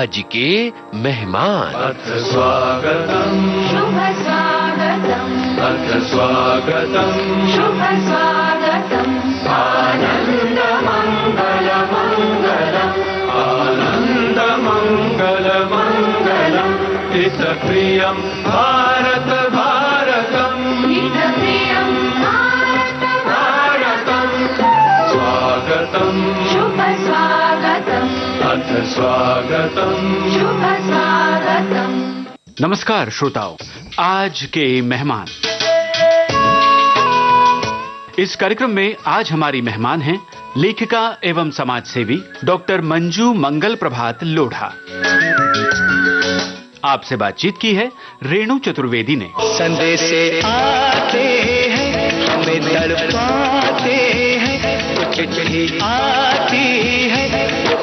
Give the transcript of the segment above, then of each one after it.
आज के मेहमान। अथ स्वागतम् शुभ स्वागतम् अथ स्वागतम् शुभ स्वागतम् आनन्द मङ्गल मङ्गलम् आनन्द मङ्गल मङ्गलम् हितप्रियं भारत भारतम् हितप्रियं भारत भारतम् स्वागतम् शुभ स्वागतम् अथ स्वागतम् शुभ स्वागतम्। नमस्कार श्रोताओं, आज के मेहमान। इस कार्यक्रम में आज हमारी मेहमान हैं लेखिका एवं समाज सेवी डॉक्टर मंजू मंगल प्रभात लोढ़ा। आपसे बातचीत की है रेणु चतुर्वेदी ने। संदेश आते हैं हमें तड़पाते हैं, कुछ चिट्ठी आती है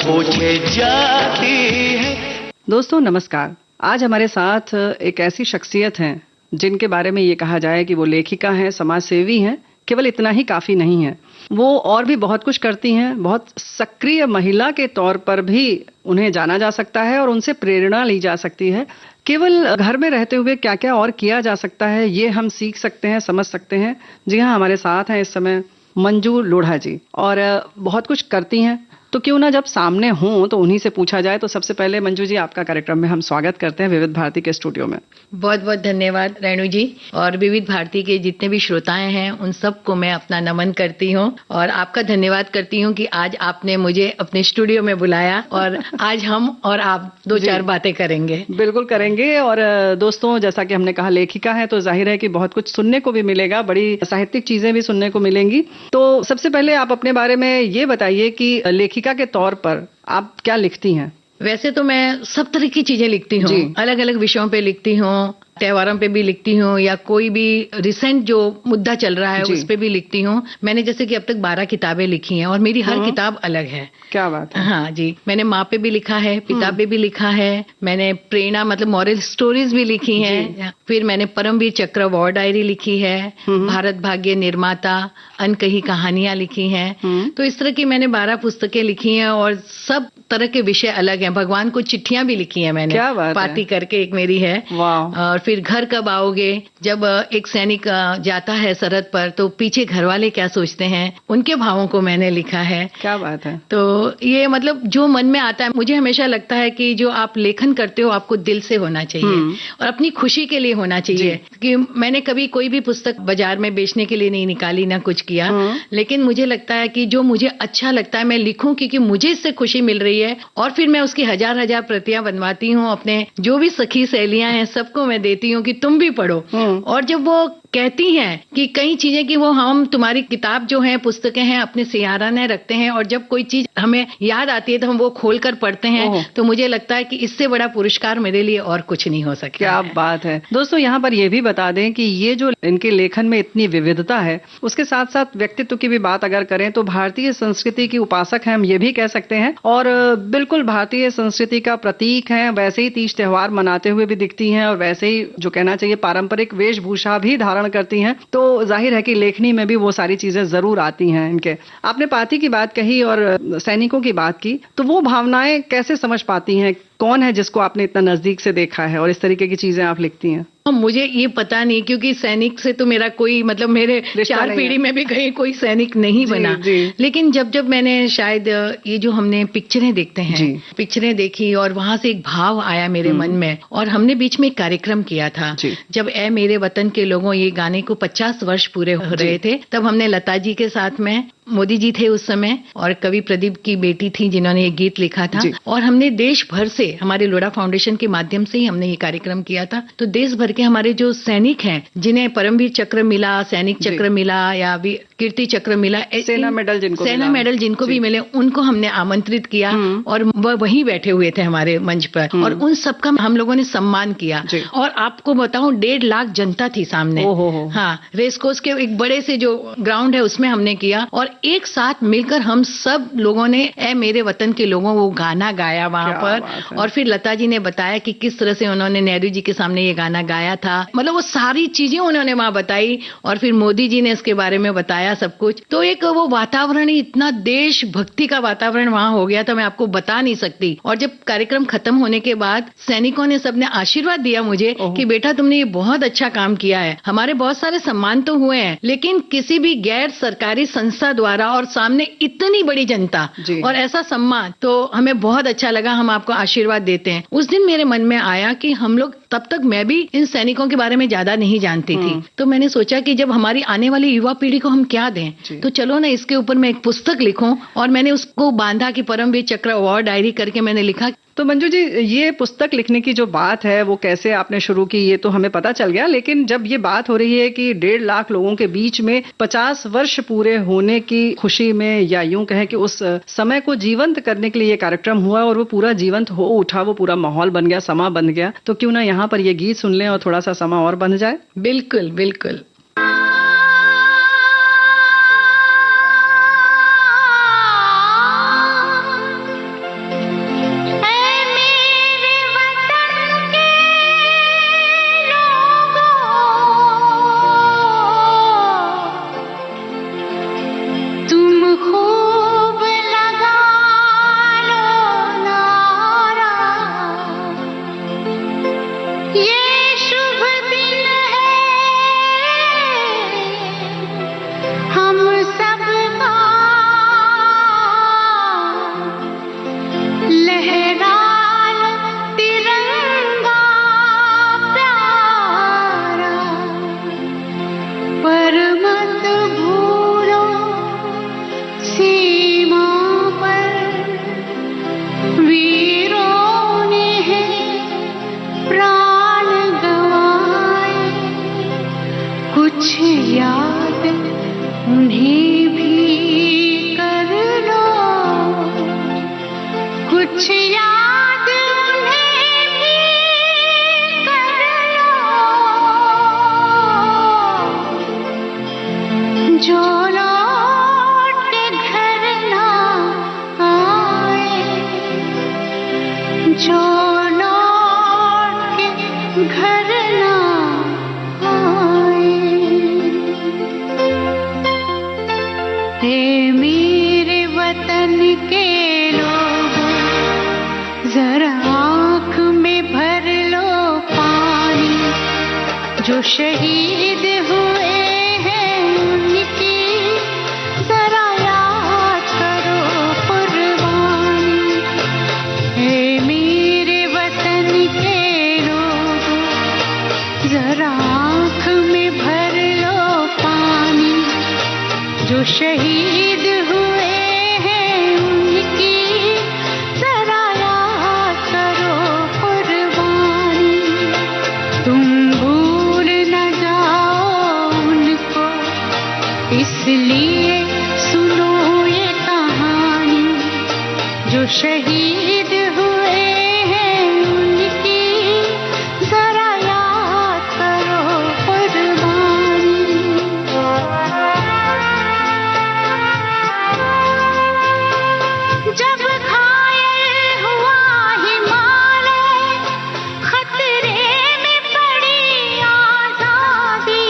पूछे जाती है। दोस्तों नमस्कार। आज हमारे साथ एक ऐसी शख्सियत हैं जिनके बारे में ये कहा जाए कि वो लेखिका हैं, समाज सेवी हैं। केवल इतना ही काफ़ी नहीं है, वो और भी बहुत कुछ करती हैं। बहुत सक्रिय महिला के तौर पर भी उन्हें जाना जा सकता है और उनसे प्रेरणा ली जा सकती है। केवल घर में रहते हुए क्या क्या और किया जा सकता है ये हम सीख सकते हैं, समझ सकते हैं। जी हाँ, हमारे साथ हैं इस समय मंजू लोढ़ा जी और बहुत कुछ करती हैं। तो क्यों ना जब सामने हों तो उन्हीं से पूछा जाए। तो सबसे पहले मंजू जी, आपका कार्यक्रम में हम स्वागत करते हैं विविध भारती के स्टूडियो में। बहुत बहुत धन्यवाद रेणु जी। और विविध भारती के जितने भी श्रोताएं हैं उन सबको मैं अपना नमन करती हूं और आपका धन्यवाद करती हूं कि आज आपने मुझे अपने स्टूडियो में बुलाया और आज हम और आप दो चार बातें करेंगे। बिल्कुल करेंगे। और दोस्तों, जैसा कि हमने कहा लेखिका है तो जाहिर है कि बहुत कुछ सुनने को भी मिलेगा, बड़ी साहित्यिक चीजें भी सुनने को मिलेंगी। तो सबसे पहले आप अपने बारे में ये बताइए कि लेखिका के तौर पर आप क्या लिखती हैं? वैसे तो मैं सब तरह की चीजें लिखती हूँ, अलग अलग विषयों पे लिखती हूँ, त्योहारों पे भी लिखती हूँ या कोई भी रिसेंट जो मुद्दा चल रहा है उस पे भी लिखती हूँ। मैंने जैसे कि अब तक 12 किताबें लिखी हैं और मेरी हर किताब अलग है। क्या बात है। हाँ जी, मैंने माँ पे भी लिखा है, पिता पे भी लिखा है, मैंने प्रेरणा मतलब मॉरल स्टोरीज भी लिखी हैं, फिर मैंने परमवीर चक्र वॉर डायरी लिखी है, भारत भाग्य निर्माता, अनकही कहानियां लिखी हैं। तो इस तरह की मैंने 12 पुस्तकें लिखी हैं और सब तरह के विषय अलग हैं। भगवान को चिट्ठियां भी लिखी हैं मैंने, पार्टी करके एक मेरी है। और फिर घर कब आओगे, जब एक सैनिक जाता है सरहद पर तो पीछे घर वाले क्या सोचते हैं, उनके भावों को मैंने लिखा है। क्या बात है। तो ये मतलब जो मन में आता है, मुझे हमेशा लगता है कि जो आप लेखन करते हो आपको दिल से होना चाहिए और अपनी खुशी के लिए होना चाहिए। कि मैंने कभी कोई भी पुस्तक बाजार में बेचने के लिए नहीं निकाली, ना कुछ किया, लेकिन मुझे लगता है कि जो मुझे अच्छा लगता है मैं लिखूं क्योंकि मुझे इससे खुशी मिल रही है। और फिर मैं उसकी हजार प्रतियां बनवाती हूँ, अपने जो भी सखी सहेलियां हैं सबको मैं देती हूँ कि तुम भी पढ़ो। और जब वो कहती हैं कि कई चीजें कि वो हम तुम्हारी किताब जो है पुस्तकें हैं अपने सियाराने रखते हैं और जब कोई चीज हमें याद आती है तो हम वो खोल कर पढ़ते हैं, तो मुझे लगता है कि इससे बड़ा पुरस्कार मेरे लिए और कुछ नहीं हो सकता। क्या बात है। दोस्तों, यहाँ पर ये भी बता दें कि ये जो इनके लेखन में इतनी विविधता है उसके साथ साथ व्यक्तित्व की भी बात अगर करें तो भारतीय संस्कृति की उपासक है, हम ये भी कह सकते हैं। और बिल्कुल भारतीय संस्कृति का प्रतीक है। वैसे ही तीज त्योहार मनाते हुए भी दिखती हैं और वैसे ही जो कहना चाहिए पारंपरिक वेशभूषा भी धारण करती हैं। तो जाहिर है कि लेखनी में भी वो सारी चीजें जरूर आती हैं इनके। आपने पार्टी की बात कही और सैनिकों की बात की, तो वो भावनाएं कैसे समझ पाती हैं? कौन है जिसको आपने इतना नजदीक से देखा है और इस तरीके की चीजें आप लिखती हैं? मुझे ये पता नहीं क्योंकि सैनिक से तो मेरा कोई मतलब मेरे 4 पीढ़ी में भी कहीं कोई सैनिक नहीं बना। लेकिन जब मैंने शायद ये जो हमने पिक्चरें देखते हैं, पिक्चरें देखी और वहां से एक भाव आया मेरे मन में। और हमने बीच में एक कार्यक्रम किया था जब ए मेरे वतन के लोगों ये गाने को 50 वर्ष पूरे हो रहे थे, तब हमने लता जी के साथ में, मोदी जी थे उस समय और कवि प्रदीप की बेटी थी जिन्होंने ये गीत लिखा था। और हमने देश भर से हमारे लोढ़ा फाउंडेशन के माध्यम से ही हमने ये कार्यक्रम किया था। तो देश भर के हमारे जो सैनिक हैं जिन्हें परमवीर चक्र मिला, सैनिक चक्र मिला या कीर्ति चक्र मिला, सेना मेडल जिनको भी मिले, उनको हमने आमंत्रित किया और वह वहीं बैठे हुए थे हमारे मंच पर और उन सबका हम लोगों ने सम्मान किया। और आपको बताऊं 1.5 लाख जनता थी सामने। हाँ, रेस कोर्स के एक बड़े से जो ग्राउंड है उसमें हमने किया और एक साथ मिलकर हम सब लोगों ने ए मेरे वतन के लोगों वो गाना गाया वहां पर। और फिर लता जी ने बताया कि किस तरह से उन्होंने नेहरू जी के सामने ये गाना गाया था, मतलब वो सारी चीजें उन्होंने वहां बताई। और फिर मोदी जी ने इसके बारे में बताया सब कुछ। तो एक वो वातावरण ही इतना देशभक्ति का वातावरण वहां हो गया था, मैं आपको बता नहीं सकती। और जब कार्यक्रम खत्म होने के बाद सैनिकों ने सबने आशीर्वाद दिया मुझे कि बेटा तुमने ये बहुत अच्छा काम किया है। हमारे बहुत सारे सम्मान तो हुए हैं, लेकिन किसी भी गैर सरकारी संस्था द्वारा और सामने इतनी बड़ी जनता और ऐसा सम्मान, तो हमें बहुत अच्छा लगा, हम आपको आशीर्वाद देते हैं। उस दिन मेरे मन में आया कि हम लोग, तब तक मैं भी इन सैनिकों के बारे में ज्यादा नहीं जानती थी, तो मैंने सोचा कि जब हमारी आने वाली युवा पीढ़ी को हम क्या दें, तो चलो ना इसके ऊपर मैं एक पुस्तक लिखूं। और मैंने उसको बांधा कि परमवीर चक्र अवार्ड डायरी करके मैंने लिखा। तो मंजू जी, ये पुस्तक लिखने की जो बात है वो कैसे आपने शुरू की ये तो हमें पता चल गया, लेकिन जब ये बात हो रही है कि 1.5 लाख लोगों के बीच में 50 वर्ष पूरे होने की खुशी में, या यूं कहें कि उस समय को जीवंत करने के लिए ये कार्यक्रम हुआ और वो पूरा जीवंत हो उठा, वो पूरा माहौल बन गया, समा बन गया, तो क्यों ना यहाँ पर ये गीत सुन लें और थोड़ा सा समा और बन जाए। बिल्कुल बिल्कुल। शहीद हुए हैं उनकी जरा याद करो कुर्बानी। हे मेरे वतन के लोगों, जरा आँख में भर लो पानी। जो शहीद हुए हैं उनकी जरा याद करो कुर्बानी। तुम इसलिए सुनो ये कहानी, जो शहीद हुए हैं उनकी जरा याद करो कुर्बानी। जब घायल हुआ हिमालय, खतरे में पड़ी आजादी,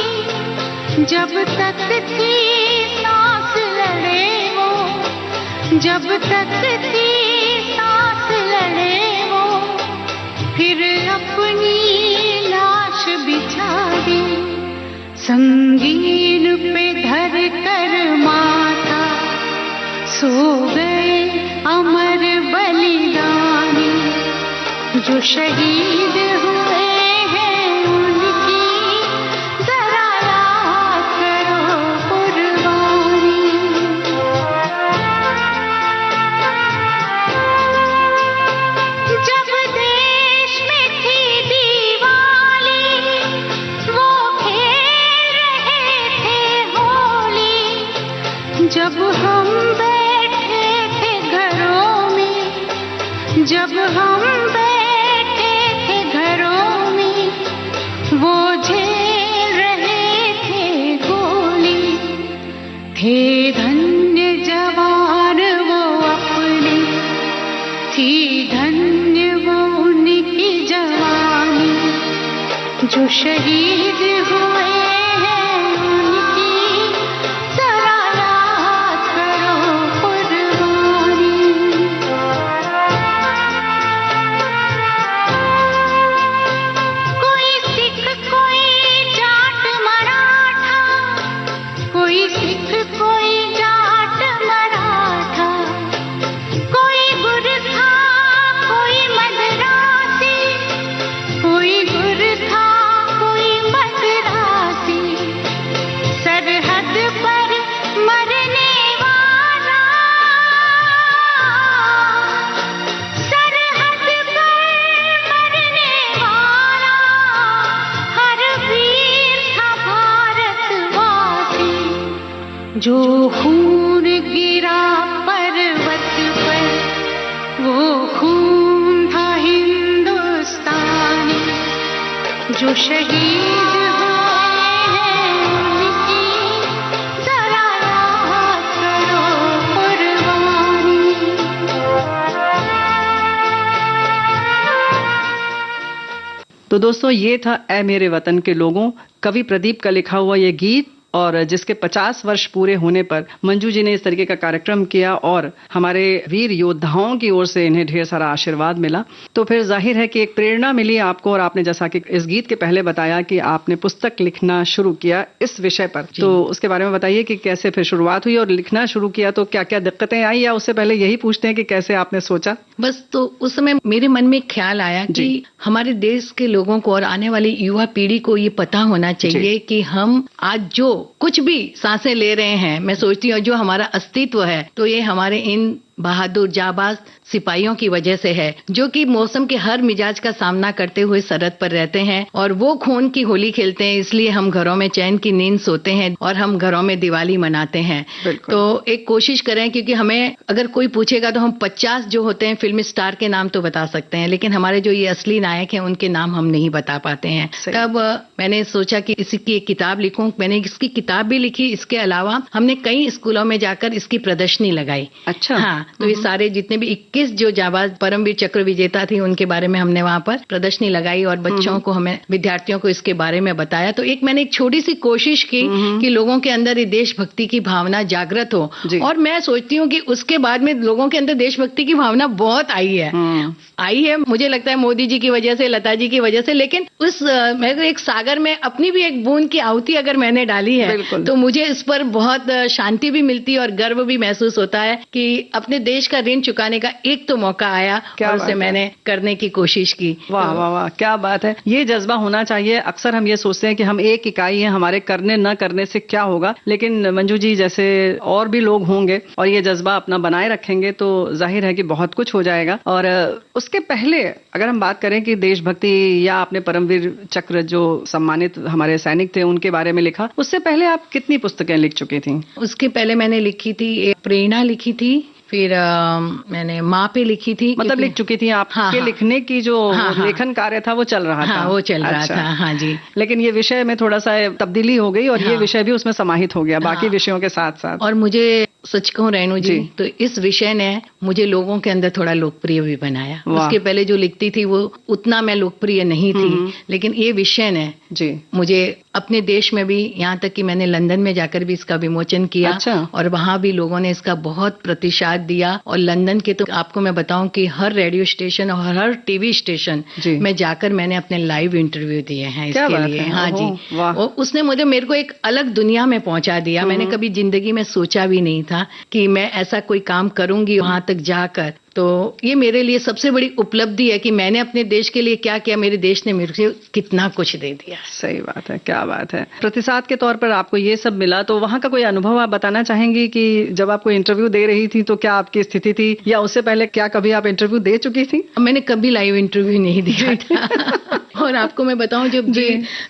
जब तक थी जब तक थी सांस लड़े वो, फिर अपनी लाश बिछा दी। संगीन पे धर कर माथा सो गए अमर बलिदानी। जो शहीद हुए हैं उनकी जरा याद करो कुर्बानी। जब हम बैठे थे घरों में, जब हम बैठे थे घरों में, वो झेल रहे थे गोली। थे धन्य धन्य वो उनकी जवानी, जो शहीद हुए हैं उनकी जरा याद करो कुर्बानी। कोई सिख कोई जाट मराठा, कोई सिख कोई जाट मराठा, कोई गुरखा कोई मद्रासी, कोई गुरखा कोई मद्रासी, सरहद पर मरने वाला, सरहद पर मरने वाला, हर वीर था भारतवासी, जो खून गिरा पर्वत पर वो खून था हिंदुस्तानी, जो शहीद हुए हैं उनकी जरा याद करो कुर्बानी। तो दोस्तों, ये था ऐ मेरे वतन के लोगों, कवि प्रदीप का लिखा हुआ ये गीत, और जिसके 50 वर्ष पूरे होने पर मंजू जी ने इस तरीके का कार्यक्रम किया और हमारे वीर योद्धाओं की ओर से इन्हें ढेर सारा आशीर्वाद मिला। तो फिर जाहिर है कि एक प्रेरणा मिली आपको, और आपने जैसा कि इस गीत के पहले बताया कि आपने पुस्तक लिखना शुरू किया इस विषय पर, तो उसके बारे में बताइए कि कैसे फिर शुरुआत हुई और लिखना शुरू किया तो क्या क्या दिक्कतें आई, या उससे पहले यही पूछते हैं कि कैसे आपने सोचा? बस तो उस समय मेरे मन में ख्याल आया कि हमारे देश के लोगों को और आने वाली युवा पीढ़ी को ये पता होना चाहिए कि हम आज जो कुछ भी सांसें ले रहे हैं, मैं सोचती हूँ जो हमारा अस्तित्व है, तो ये हमारे इन बहादुर जाबाज सिपाहियों की वजह से है, जो कि मौसम के हर मिजाज का सामना करते हुए सरहद पर रहते हैं और वो खून की होली खेलते हैं। इसलिए हम घरों में चैन की नींद सोते हैं और हम घरों में दिवाली मनाते हैं। तो एक कोशिश करें, क्योंकि हमें अगर कोई पूछेगा तो हम 50 जो होते हैं फिल्मी स्टार के नाम तो बता सकते हैं, लेकिन हमारे जो ये असली नायक हैं उनके नाम हम नहीं बता पाते हैं। तब मैंने सोचा कि इसकी एक किताब लिखूं। मैंने इसकी किताब भी लिखी। इसके अलावा हमने कई स्कूलों में जाकर इसकी प्रदर्शनी लगाई। अच्छा। हाँ, तो ये सारे जितने भी 21 जो जाबाज परमवीर चक्र विजेता थी उनके बारे में हमने वहाँ पर प्रदर्शनी लगाई और बच्चों को, हमें विद्यार्थियों को इसके बारे में बताया। तो एक मैंने एक छोटी सी कोशिश की कि लोगों के अंदर ये देशभक्ति की भावना जागृत हो, और मैं सोचती हूँ कि उसके बाद में लोगों के अंदर देशभक्ति की भावना बहुत आई है। मुझे लगता है मोदी जी की वजह से, लता जी की वजह से, लेकिन उस मैं एक सागर में अपनी भी एक बूंद की आहुति अगर मैंने डाली है तो मुझे इस पर बहुत शांति भी मिलती है और गर्व भी महसूस होता है कि अपने देश का ऋण चुकाने का एक तो मौका आया और उसे मैंने करने की कोशिश की। वाह वाह वाह, क्या बात है। ये जज्बा होना चाहिए। अक्सर हम ये सोचते हैं कि हम एक इकाई हैं, हमारे करने न करने से क्या होगा, लेकिन मंजू जी जैसे और भी लोग होंगे और ये जज्बा अपना बनाए रखेंगे तो जाहिर है कि बहुत कुछ हो जाएगा। और उसके पहले अगर हम बात करें कि देशभक्ति या आपने परमवीर चक्र जो सम्मानित हमारे सैनिक थे उनके बारे में लिखा, उससे पहले आप कितनी पुस्तकें लिख चुकी थी? उसके पहले मैंने लिखी थी एक प्रेरणा लिखी थी, फिर मैंने माँ पे लिखी थी। मतलब लिख चुकी थी आप? हाँ, लिखने की जो लेखन कार्य था वो चल रहा था? वो चल रहा था। हाँ जी। लेकिन ये विषय में थोड़ा सा तब्दीली हो गई और ये विषय भी उसमें समाहित हो गया बाकी विषयों के साथ साथ। और मुझे सच कहूँ रेणु जी, तो इस विषय ने मुझे लोगों के अंदर थोड़ा लोकप्रिय भी बनाया। उसके पहले जो लिखती थी वो उतना मैं लोकप्रिय नहीं थी, लेकिन ये विषय ने मुझे अपने देश में भी, यहाँ तक कि मैंने लंदन में जाकर भी इसका विमोचन किया। और वहां भी लोगों ने इसका बहुत प्रतिसाद दिया। और लंदन के तो आपको मैं बताऊं कि हर रेडियो स्टेशन और हर टीवी स्टेशन में जाकर मैंने अपने लाइव इंटरव्यू दिए हैं इसके लिए। हाँ जी। और उसने मेरे को एक अलग दुनिया में पहुंचा दिया। मैंने कभी जिंदगी में सोचा भी नहीं था कि मैं ऐसा कोई काम करूंगी वहां तक जाकर। तो ये मेरे लिए सबसे बड़ी उपलब्धि है कि मैंने अपने देश के लिए क्या किया, मेरे देश ने मेरे से कितना कुछ दे दिया। सही बात है, क्या बात है। प्रतिसाद के तौर पर आपको ये सब मिला, तो वहाँ का कोई अनुभव आप बताना चाहेंगी कि जब आपको इंटरव्यू दे रही थी तो क्या आपकी स्थिति थी, या उससे पहले क्या कभी आप इंटरव्यू दे चुकी थी? मैंने कभी लाइव इंटरव्यू नहीं दिया था। और आपको मैं बताऊं जब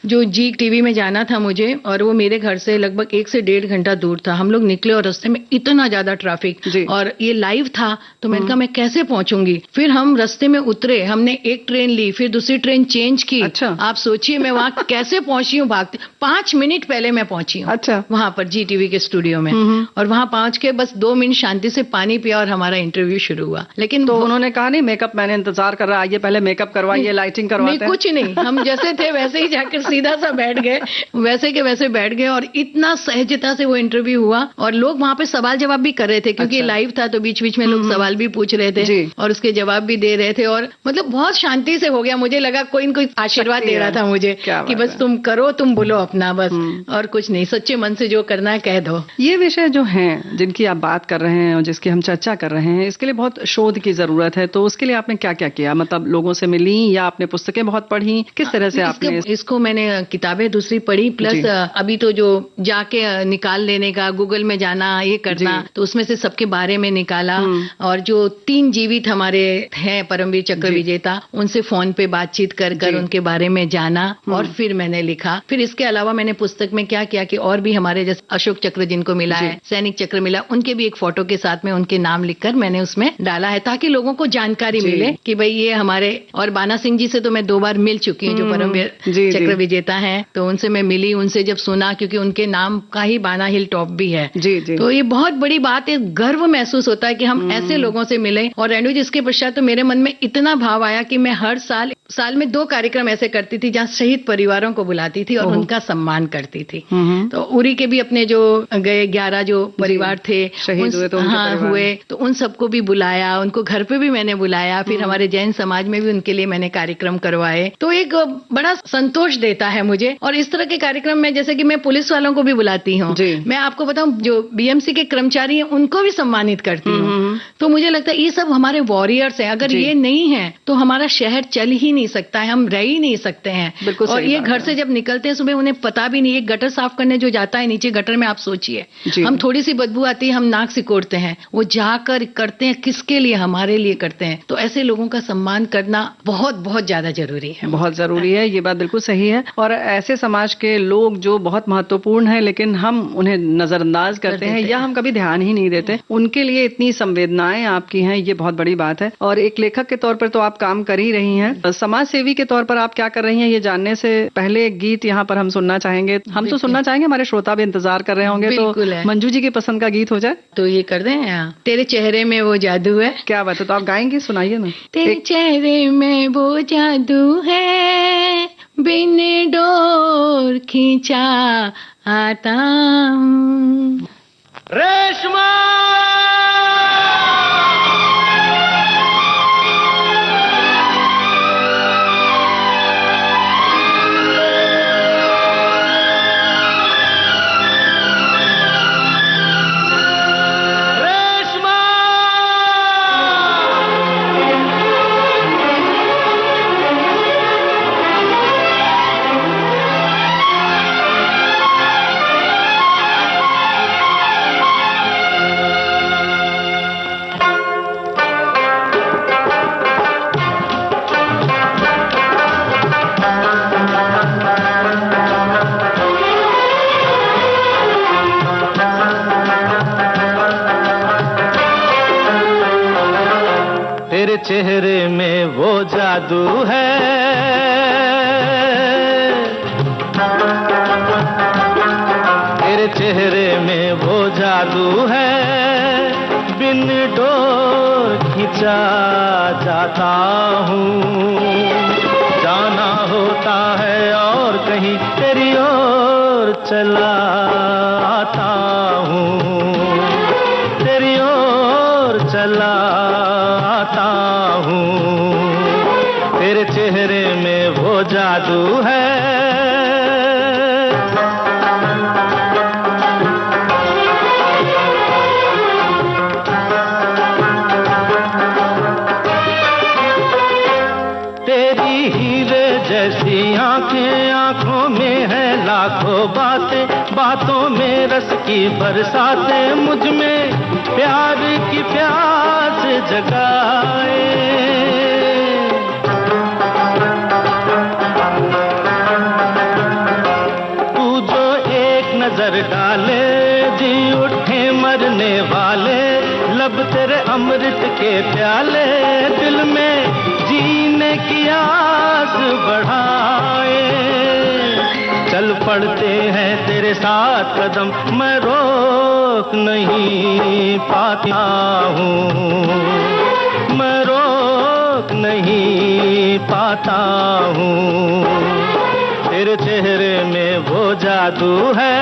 जो जी टीवी में जाना था मुझे, और वो मेरे घर से लगभग 1 से 1.5 घंटा दूर था। हम लोग निकले और रास्ते में इतना ज्यादा ट्रैफिक और ये लाइव था, तो मैंने कहा मैं कैसे पहुंचूंगी। फिर हम रास्ते में उतरे, हमने एक ट्रेन ली, फिर दूसरी ट्रेन चेंज की। अच्छा। आप सोचिए मैं वहां कैसे पहुंची हूँ भागते। 5 मिनट पहले मैं पहुंची हूँ। अच्छा। वहां पर जी टीवी के स्टूडियो में, और वहां पहुंच के बस 2 मिनट शांति से पानी पिया और हमारा इंटरव्यू शुरू हुआ। लेकिन तो उन्होंने कहा नहीं मेकअप मैंने इंतजार कर रहा, आइए पहले मेकअप करवाइए, लाइटिंग करवाते हैं? कुछ नहीं, हम जैसे थे वैसे ही जाकर सीधा सा बैठ गए, वैसे के वैसे बैठ गए, और इतना सहजता से वो इंटरव्यू हुआ। और लोग वहां पे सवाल जवाब भी कर रहे थे, क्योंकि लाइव था, तो बीच बीच में लोग सवाल भी पूछ रहे थे और उसके जवाब भी दे रहे थे। और मतलब बहुत शांति से हो गया। मुझे लगा कोई न कोई आशीर्वाद दे रहा था मुझे कि बस तुम करो, तुम बोलो अपना, बस और कुछ नहीं, सच्चे मन से जो करना है कह दो। ये विषय जो हैं जिनकी आप बात कर रहे हैं और जिसकी हम चर्चा कर रहे हैं, इसके लिए बहुत शोध की जरूरत है। तो उसके लिए आपने क्या क्या किया? मतलब लोगों से मिली या आपने पुस्तकें बहुत पढ़ी, किस तरह से आपने इसको मैंने किताबें दूसरी पढ़ी, प्लस अभी तो जो जाके निकाल लेने का, गूगल में जाना, ये करना, तो उसमें से सबके बारे में निकाला। और जो 3 जीवित हमारे हैं परमवीर चक्र विजेता, उनसे फोन पे बातचीत कर उनके बारे में जाना, और फिर मैंने लिखा। फिर इसके अलावा मैंने पुस्तक में क्या किया कि और भी हमारे जैसे अशोक चक्र जिनको मिला है, सैनिक चक्र मिला, उनके भी एक फोटो के साथ में उनके नाम लिखकर मैंने उसमें डाला है, ताकि लोगों को जानकारी मिले कि भाई ये हमारे। और बाना सिंह जी से तो मैं 2 बार मिल चुकी हूँ, जो परमवीर चक्र विजेता हैं, तो उनसे मैं मिली, उनसे जब सुना, क्योंकि उनके नाम का ही बाना हिल टॉप भी है, तो ये बहुत बड़ी बात है, गर्व महसूस होता है कि हम ऐसे लोगों से मिले। और रेणु जी, इसके पश्चात तो मेरे मन में इतना भाव आया कि मैं हर साल में 2 कार्यक्रम ऐसे करती थी जहाँ शहीद परिवारों को बुलाती थी और उनका सम्मान करती थी। तो उरी के भी अपने जो गए 11 जो परिवार थे शहीद हुए, तो उन सबको भी बुलाया, उनको घर पे भी मैंने बुलाया। फिर हमारे जैन समाज में भी उनके लिए मैंने कार्यक्रम करवाए। तो एक बड़ा संतोष देता है मुझे। और इस तरह के कार्यक्रम में जैसे कि मैं पुलिस वालों को भी बुलाती हूँ, मैं आपको बताऊं जो बीएमसी के कर्मचारी हैं उनको भी सम्मानित करती हूँ। तो मुझे लगता है ये सब हमारे वॉरियर्स हैं। अगर ये नहीं है तो हमारा शहर चल ही नहीं सकता है, हम रह ही नहीं सकते हैं। और ये घर से जब निकलते हैं सुबह, उन्हें पता भी नहीं, एक गटर साफ करने जो जाता है नीचे गटर में, आप सोचिए, हम थोड़ी सी बदबू आती है, हम नाक सिकोड़ते हैं, वो जाकर करते हैं किसके लिए? हमारे लिए करते हैं। तो ऐसे लोगों का सम्मान करना बहुत बहुत ज्यादा जरूरी है, बहुत जरूरी है। ये बात बिल्कुल सही है। और ऐसे समाज के लोग जो बहुत महत्वपूर्ण है, लेकिन हम उन्हें नजरअंदाज करते हैं या हम कभी ध्यान ही नहीं देते, उनके लिए इतनी संवेदनाएं आपकी हैं, ये बहुत बड़ी बात है। और एक लेखक के तौर पर तो आप काम कर ही रही हैं, समाज सेवी के तौर पर आप क्या कर रही हैं, ये जानने से पहले एक गीत यहाँ पर हम सुनना चाहेंगे। हम तो सुनना चाहेंगे, हमारे श्रोता भी इंतजार कर रहे होंगे, तो मंजू जी की पसंद का गीत हो जाए तो ये कर दें। तेरे चेहरे में वो जादू है। क्या बात है, तो आप गाएंगे, सुनाइए ना। तेरे चेहरे में वो जादू है, बिन डोर खींचा आता हूँ। रेशमा चेहरे में वो जादू है, तेरे चेहरे में वो जादू है, बिन डोर खिंचा जाता हूँ। जाना होता है और कहीं तेरी ओर चला आता हूँ, तेरी ओर चला आता हूँ। तेरे चेहरे में वो जादू है। तेरी हीरे जैसी आंखें, आंखों में है लाखों बातें, बातों में रस की बरसातें, मुझ में प्यार की प्यास जगाए। डाले, जी उठे मरने वाले, लब तेरे अमृत के प्याले, दिल में जीने की आस बढ़ाए, चल पड़ते हैं तेरे साथ कदम, मैं रोक नहीं पाता हूँ, मैं रोक नहीं पाता हूँ, तेरे चेहरे में वो जादू है।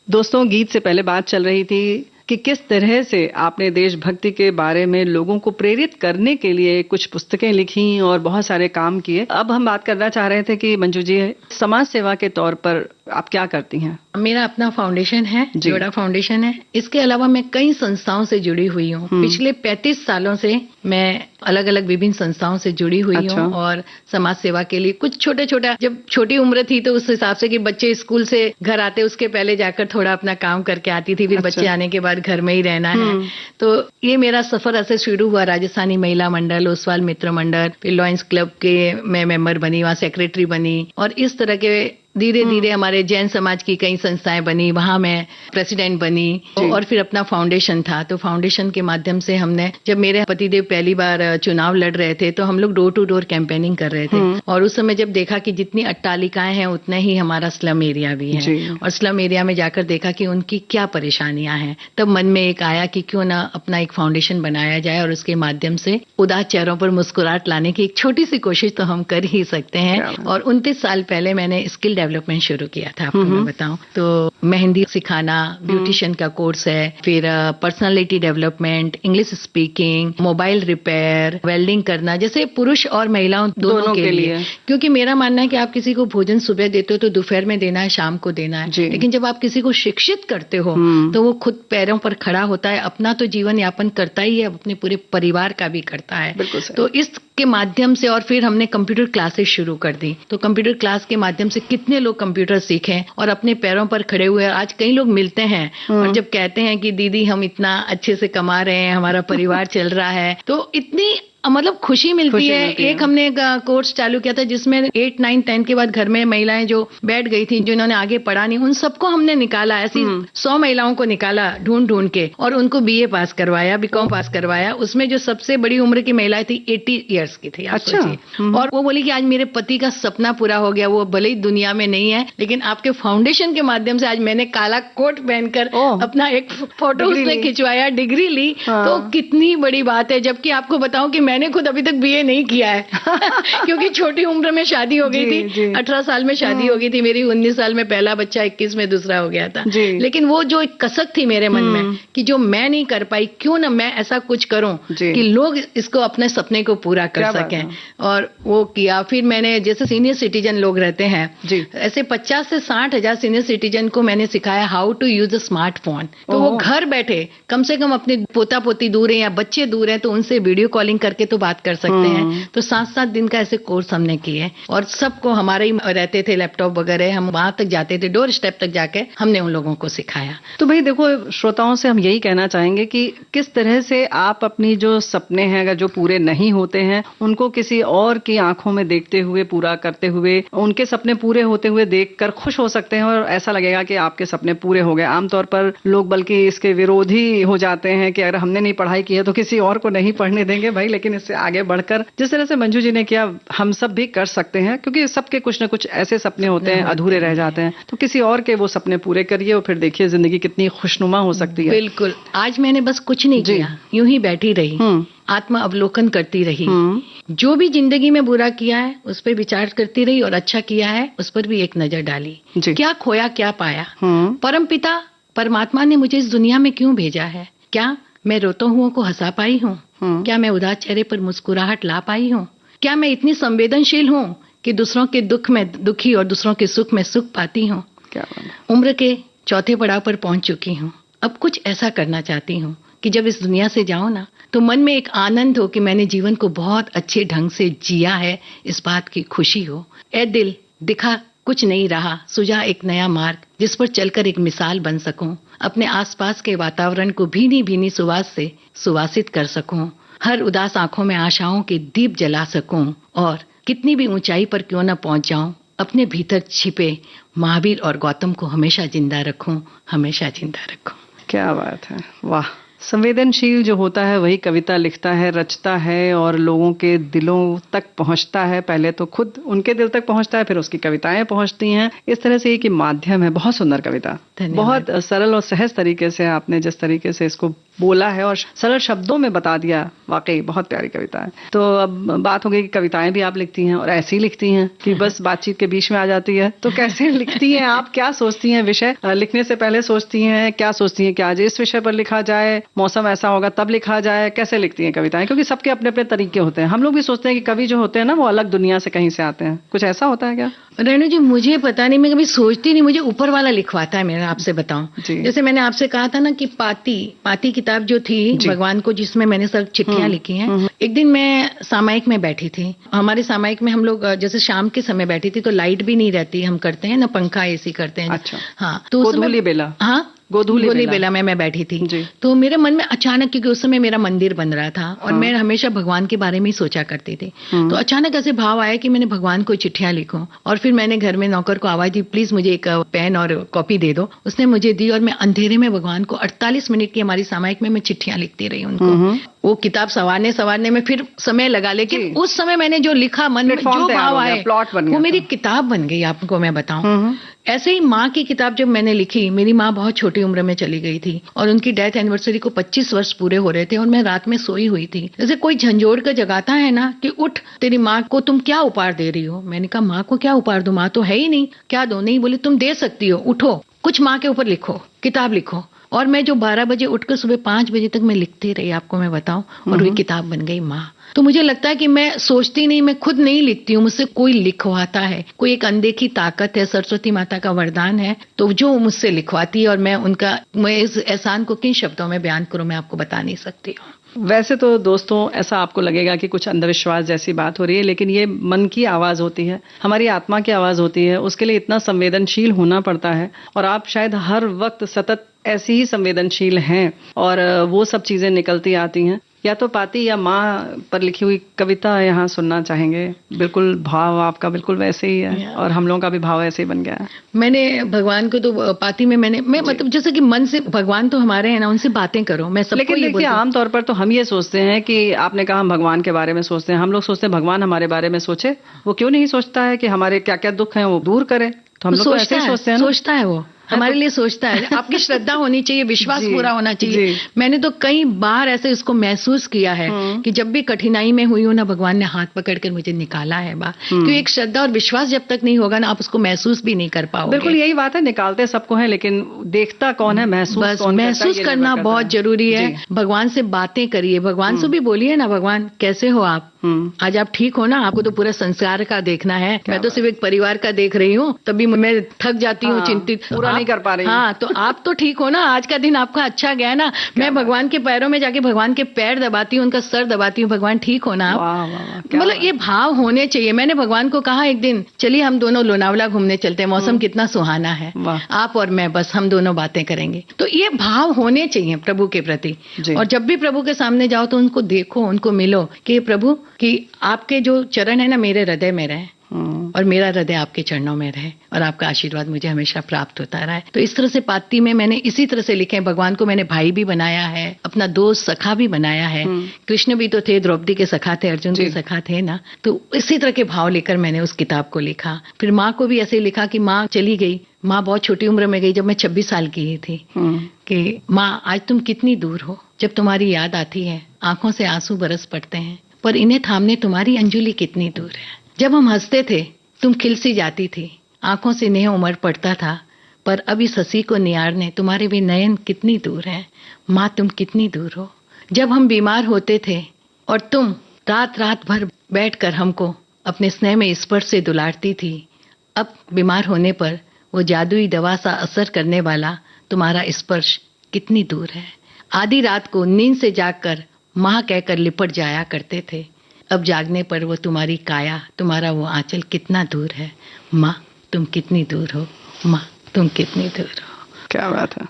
दोस्तों, गीत से पहले बात चल रही थी कि किस तरह से आपने देशभक्ति के बारे में लोगों को प्रेरित करने के लिए कुछ पुस्तकें लिखी और बहुत सारे काम किए। अब हम बात करना चाह रहे थे कि मंजू जी, समाज सेवा के तौर पर आप क्या करती हैं? मेरा अपना फाउंडेशन है, जोड़ा फाउंडेशन है। इसके अलावा मैं कई संस्थाओं से जुड़ी हुई हूँ। पिछले 35 सालों से मैं अलग अलग विभिन्न संस्थाओं से जुड़ी हुई हूँ और समाज सेवा के लिए कुछ छोटे छोटा, जब छोटी उम्र थी तो उस हिसाब से कि बच्चे स्कूल से घर आते उसके पहले जाकर थोड़ा अपना काम करके आती थी, फिर बच्चे आने के बाद घर में ही रहना है। तो ये मेरा सफर ऐसे शुरू हुआ। राजस्थानी महिला मंडल, ओसवाल मित्र मंडल, फिर लॉयंस क्लब के मैं मेंबर बनी, वहाँ सेक्रेटरी बनी और इस तरह के धीरे धीरे हमारे जैन समाज की कई संस्थाएं बनी, वहां मैं प्रेसिडेंट बनी और फिर अपना फाउंडेशन था। तो फाउंडेशन के माध्यम से हमने, जब मेरे पतिदेव पहली बार चुनाव लड़ रहे थे तो हम लोग डोर टू डोर कैंपेनिंग कर रहे थे और उस समय जब देखा कि जितनी अट्टालिकाएं हैं उतना ही हमारा स्लम एरिया भी है और स्लम एरिया में जाकर देखा कि उनकी क्या परेशानियां हैं, तब मन में एक आया कि क्यों ना अपना एक फाउंडेशन बनाया जाए और उसके माध्यम से उदास चेहरों पर मुस्कुराहट लाने की एक छोटी सी कोशिश तो हम कर ही सकते हैं। और 29 साल पहले मैंने स्किल डेवलपमेंट शुरू किया था, आपको मैं बताऊं तो मेहंदी सिखाना, ब्यूटिशियन का कोर्स है, फिर personality development, English speaking, mobile repair, welding करना, जैसे पुरुष और महिलाओं दोनों के लिए। क्योंकि मेरा मानना है कि आप किसी को भोजन सुबह देते हो तो दोपहर में देना है, शाम को देना है, लेकिन जब आप किसी को शिक्षित करते हो तो वो खुद पैरों पर खड़ा होता है, अपना तो जीवन यापन करता ही है, अपने पूरे परिवार का भी करता है। तो इसके माध्यम से और फिर हमने कंप्यूटर क्लासेस शुरू कर दी। तो कंप्यूटर क्लास के माध्यम से कितने लोग कंप्यूटर सीखे और अपने पैरों पर खड़े हुए। आज कई लोग मिलते हैं और जब कहते हैं कि दीदी हम इतना अच्छे से कमा रहे हैं, हमारा परिवार चल रहा है, तो इतनी मतलब खुशी मिलती है। एक हमने कोर्स चालू किया था जिसमें 8, 9, 10 के बाद घर में महिलाएं जो बैठ गई थी, जिन्होंने आगे पढ़ा नहीं, उन सबको हमने निकाला, ऐसी 100 महिलाओं को निकाला ढूंढ ढूंढ के और उनको BA पास करवाया, BCom पास करवाया। उसमें जो सबसे बड़ी उम्र की महिला थी 80 इयर्स की थी, आप सोचिए। और वो बोली कि आज मेरे पति का सपना पूरा हो गया, वो भले ही दुनिया में नहीं है लेकिन आपके फाउंडेशन के माध्यम से आज मैंने काला कोट पहनकर अपना एक फोटो उसने खिंचवाया, डिग्री ली। तो कितनी बड़ी बात है। जबकि आपको बताऊं कि मैंने खुद अभी तक BA नहीं किया है क्योंकि छोटी उम्र में शादी हो गई थी, 18 साल में शादी हो गई थी मेरी, 19 साल में पहला बच्चा, 21 में दूसरा हो गया था। लेकिन वो जो एक कसक थी मेरे मन में कि जो मैं नहीं कर पाई, क्यों ना मैं ऐसा कुछ करूं कि लोग इसको अपने सपने को पूरा कर सकें, और वो किया। फिर मैंने, जैसे सीनियर सिटीजन लोग रहते हैं, ऐसे 50 से 60 हजार सीनियर सिटीजन को मैंने सिखाया how to use a smartphone. तो वो घर बैठे कम से कम अपने पोता पोती दूर है या बच्चे दूर हैं तो उनसे वीडियो कॉलिंग करके तो बात कर सकते हैं। तो 7-7 दिन का ऐसे कोर्स हमने किए और सबको, हमारे ही रहते थे लैपटॉप वगैरह, हम वहां तक जाते थे, डोर स्टेप तक जाके हमने उन लोगों को सिखाया। तो भाई देखो, श्रोताओं से हम यही कहना चाहेंगे कि किस तरह से आप अपनी जो सपने हैं अगर जो पूरे नहीं होते हैं उनको किसी और की आंखों में देखते हुए, पूरा करते हुए, उनके सपने पूरे होते हुए देखकर खुश हो सकते हैं और ऐसा लगेगा कि आपके सपने पूरे हो गए। आमतौर पर लोग बल्कि इसके विरोधी हो जाते हैं कि अगर हमने नहीं पढ़ाई की है तो किसी और को नहीं पढ़ने देंगे भाई, लेकिन इससे आगे बढ़कर जिस तरह से मंजू जी ने किया हम सब भी कर सकते हैं, क्योंकि सबके कुछ ना कुछ ऐसे सपने होते हैं अधूरे रह जाते हैं। तो किसी और के वो सपने पूरे करिए और फिर देखिए जिंदगी कितनी खुशनुमा हो सकती है। बिल्कुल। आज मैंने बस कुछ नहीं किया, यूं ही बैठी रही, आत्मा अवलोकन करती रही, जो भी जिंदगी में बुरा किया है उस पर विचार करती रही और अच्छा किया है उस पर भी एक नजर डाली। क्या खोया क्या पाया, परमपिता परमात्मा ने मुझे इस दुनिया में क्यों भेजा है, क्या मैं रोते हुओं को हंसा पाई हूँ, क्या मैं उदास चेहरे पर मुस्कुराहट ला पाई हूँ, क्या मैं इतनी संवेदनशील हूँ कि दूसरों के दुख में दुखी और दूसरों के सुख में सुख पाती हूँ। उम्र के चौथे पड़ाव पर पहुंच चुकी हूँ, अब कुछ ऐसा करना चाहती हूँ कि जब इस दुनिया से जाऊं ना तो मन में एक आनंद हो कि मैंने जीवन को बहुत अच्छे ढंग से जिया है, इस बात की खुशी हो। ए दिल, दिखा कुछ नहीं रहा, सुझा एक नया मार्ग जिस पर चलकर एक मिसाल बन सकूं, अपने आसपास के वातावरण को भीनी भीनी सुवास से सुवासित कर सकूं, हर उदास आंखों में आशाओं के दीप जला सकूं और कितनी भी ऊंचाई पर क्यों न पहुंच जाऊं, अपने भीतर छिपे महावीर और गौतम को हमेशा जिंदा रखूं, हमेशा जिंदा रखूं। क्या बात है, वाह। संवेदनशील जो होता है वही कविता लिखता है, रचता है और लोगों के दिलों तक पहुंचता है। पहले तो खुद उनके दिल तक पहुंचता है, फिर उसकी कविताएं पहुंचती हैं। इस तरह से एक माध्यम है। बहुत सुंदर कविता, बहुत सरल और सहज तरीके से आपने जिस तरीके से इसको बोला है और सरल शब्दों में बता दिया, वाकई बहुत प्यारी कविता है। तो अब बात हो गई कि कविताएं भी आप लिखती हैं और ऐसी लिखती हैं कि बस बातचीत के बीच में आ जाती है। तो कैसे लिखती हैं आप, क्या सोचती हैं? विषय लिखने से पहले सोचती हैं, क्या सोचती हैं कि आज इस विषय पर लिखा जाए, मौसम ऐसा होगा तब लिखा जाए? कैसे लिखती हैं कविताएं? क्योंकि सबके अपने अपने तरीके होते हैं। हम लोग भी सोचते हैं कि कवि जो होते हैं ना वो अलग दुनिया से कहीं से आते हैं। कुछ ऐसा होता है क्या? रेणु जी, मुझे पता नहीं, मैं कभी सोचती नहीं, मुझे ऊपर वाला लिखवाता है मेरा। आपसे बताऊं, जैसे मैंने आपसे कहा था ना कि पाती किताब जो थी भगवान को, जिसमें मैंने सब चिट्ठियां लिखी हैं। एक दिन मैं सामायिक में बैठी थी। हमारे सामायिक में हम लोग जैसे शाम के समय बैठी थी तो लाइट भी नहीं रहती, हम करते हैं ना पंखा एसी करते हैं। अच्छा, हाँ, तो गोधूली बेला, हाँ गोधूली बेला में मैं बैठी थी। तो मेरे मन में अचानक, क्योंकि उस समय मेरा मंदिर बन रहा था और मैं हमेशा भगवान के बारे में ही सोचा करती थी, तो अचानक ऐसे भाव आया कि मैंने भगवान को चिट्ठियां लिखूं। और फिर मैंने घर में नौकर को आवाज दी, प्लीज मुझे एक पेन और कॉपी दे दो। उसने मुझे दी और मैं अंधेरे में भगवान को 48 मिनट की हमारी सामायिक में मैं चिट्ठियां लिखती रही उनको। वो किताब संवारने में फिर समय लगा, लेकिन उस समय मैंने जो लिखा, मन में जो भाव आए, वो मेरी किताब बन गई। आपको मैं बताऊं, ऐसे ही माँ की किताब जब मैंने लिखी, मेरी माँ बहुत छोटी उम्र में चली गई थी और उनकी डेथ एनिवर्सरी को 25 वर्ष पूरे हो रहे थे और मैं रात में सोई हुई थी। जैसे कोई झंझोड़ कर जगाता है ना कि उठ, तेरी माँ को तुम क्या उपहार दे रही हो। मैंने कहा माँ को क्या उपहार दूं, माँ तो है ही नहीं, क्या दो? नहीं, बोले तुम दे सकती हो, उठो, कुछ माँ के ऊपर लिखो, किताब लिखो। और मैं जो 12 बजे उठकर सुबह 5 बजे तक मैं लिखती रही, आपको मैं बताऊं, और वो किताब बन गई माँ। तो मुझे लगता है कि मैं सोचती नहीं, मैं खुद नहीं लिखती हूँ, मुझसे कोई लिखवाता है। कोई एक अनदेखी ताकत है, सरस्वती माता का वरदान है, तो जो मुझसे लिखवाती है। और मैं इस एहसान को किन शब्दों में बयान करूं, मैं आपको बता नहीं सकती हूँ। वैसे तो दोस्तों ऐसा आपको लगेगा कि कुछ अंधविश्वास जैसी बात हो रही है, लेकिन ये मन की आवाज होती है, हमारी आत्मा की आवाज होती है। उसके लिए इतना संवेदनशील होना पड़ता है और आप शायद हर वक्त सतत ऐसी ही संवेदनशील हैं और वो सब चीजें निकलती आती हैं। या तो पाती या माँ पर लिखी हुई कविता यहाँ सुनना चाहेंगे। बिल्कुल भाव आपका बिल्कुल वैसे ही है और हम लोगों का भी भाव ऐसे ही बन गया है। मैंने भगवान को तो पाती में मैं मतलब जैसे कि मन से, भगवान तो हमारे हैं ना, उनसे बातें करो। मैं सबको लेकिन देखिए आमतौर पर तो हम ये सोचते हैं कि आपने कहा हम भगवान के बारे में सोचते हैं, हम लोग सोचते हैं भगवान हमारे बारे में सोचे। वो क्यों नहीं सोचता है कि हमारे क्या क्या दुख हैं वो दूर करे? तो हम लोग तो ऐसे सोचते हैं, सोचता है वो हमारे लिए सोचता है। आपकी श्रद्धा होनी चाहिए, विश्वास पूरा होना चाहिए। मैंने तो कई बार ऐसे इसको महसूस किया है कि जब भी कठिनाई में हुई हूं ना, भगवान ने हाथ पकड़कर मुझे निकाला है बाहर। क्योंकि एक श्रद्धा और विश्वास जब तक नहीं होगा ना, आप उसको महसूस भी नहीं कर पाओगे। बिल्कुल यही बात है, निकालते सबको है लेकिन देखता कौन है, महसूस करना बहुत जरूरी है। भगवान से बातें करिए, भगवान से भी बोलिए ना, भगवान कैसे हो आप, आज आप ठीक हो ना? आपको तो पूरा संसार का देखना है, मैं तो सिर्फ एक परिवार का देख रही हूँ, तभी मैं थक जाती हूँ, चिंतित, पूरा नहीं कर पा रही। हाँ, तो आप तो ठीक हो ना? आज का दिन आपका अच्छा गया ना? मैं भगवान के पैरों में जाके भगवान के पैर दबाती हूँ, उनका सर दबाती हूँ, भगवान ठीक हो ना आप? मतलब ये भाव होने चाहिए। मैंने भगवान को कहा एक दिन, चलिए हम दोनों लोनावला घूमने चलते हैं, मौसम कितना सुहाना है, आप और मैं, बस हम दोनों बातें करेंगे। तो ये भाव होने चाहिए प्रभु के प्रति। और जब भी प्रभु के सामने जाओ तो उनको देखो, उनको मिलो कि प्रभु कि आपके जो चरण है ना मेरे हृदय में रहे और मेरा हृदय आपके चरणों में रहे और आपका आशीर्वाद मुझे हमेशा प्राप्त होता रहा है। तो इस तरह से पाती में मैंने इसी तरह से लिखे हैं। भगवान को मैंने भाई भी बनाया है, अपना दोस्त सखा भी बनाया है। कृष्ण भी तो थे, द्रौपदी के सखा थे, अर्जुन के सखा थे ना। तो इसी तरह के भाव लेकर मैंने उस किताब को लिखा। फिर माँ को भी ऐसे ही लिखा कि माँ चली गई, माँ बहुत छोटी उम्र में गई, जब मैं 26 साल की ही थी, कि माँ आज तुम कितनी दूर हो, जब तुम्हारी याद आती है आंखों से आंसू बरस पड़ते हैं, पर इन्हें थामने तुम्हारी अंजुलि कितनी दूर है। जब हम हंसते थे तुम खिलसी जाती थी, आंखों से नेह उमड़ पड़ता था, पर अब इस हंसी को निहारने तुम्हारे भी नयन कितनी दूर हैं। माँ तुम कितनी दूर हो। जब हम बीमार होते थे और तुम रात रात भर बैठकर हमको अपने स्नेह में स्पर्श से दुलारती थी, अब बीमार होने पर वो जादुई दवा सा असर करने वाला तुम्हारा स्पर्श कितनी दूर है। आधी रात को नींद से जागकर माँ कहकर लिपट जाया करते थे, अब जागने पर वो तुम्हारी काया, तुम्हारा वो आंचल कितना दूर है। माँ तुम कितनी दूर हो, माँ तुम कितनी दूर हो। क्या बात है।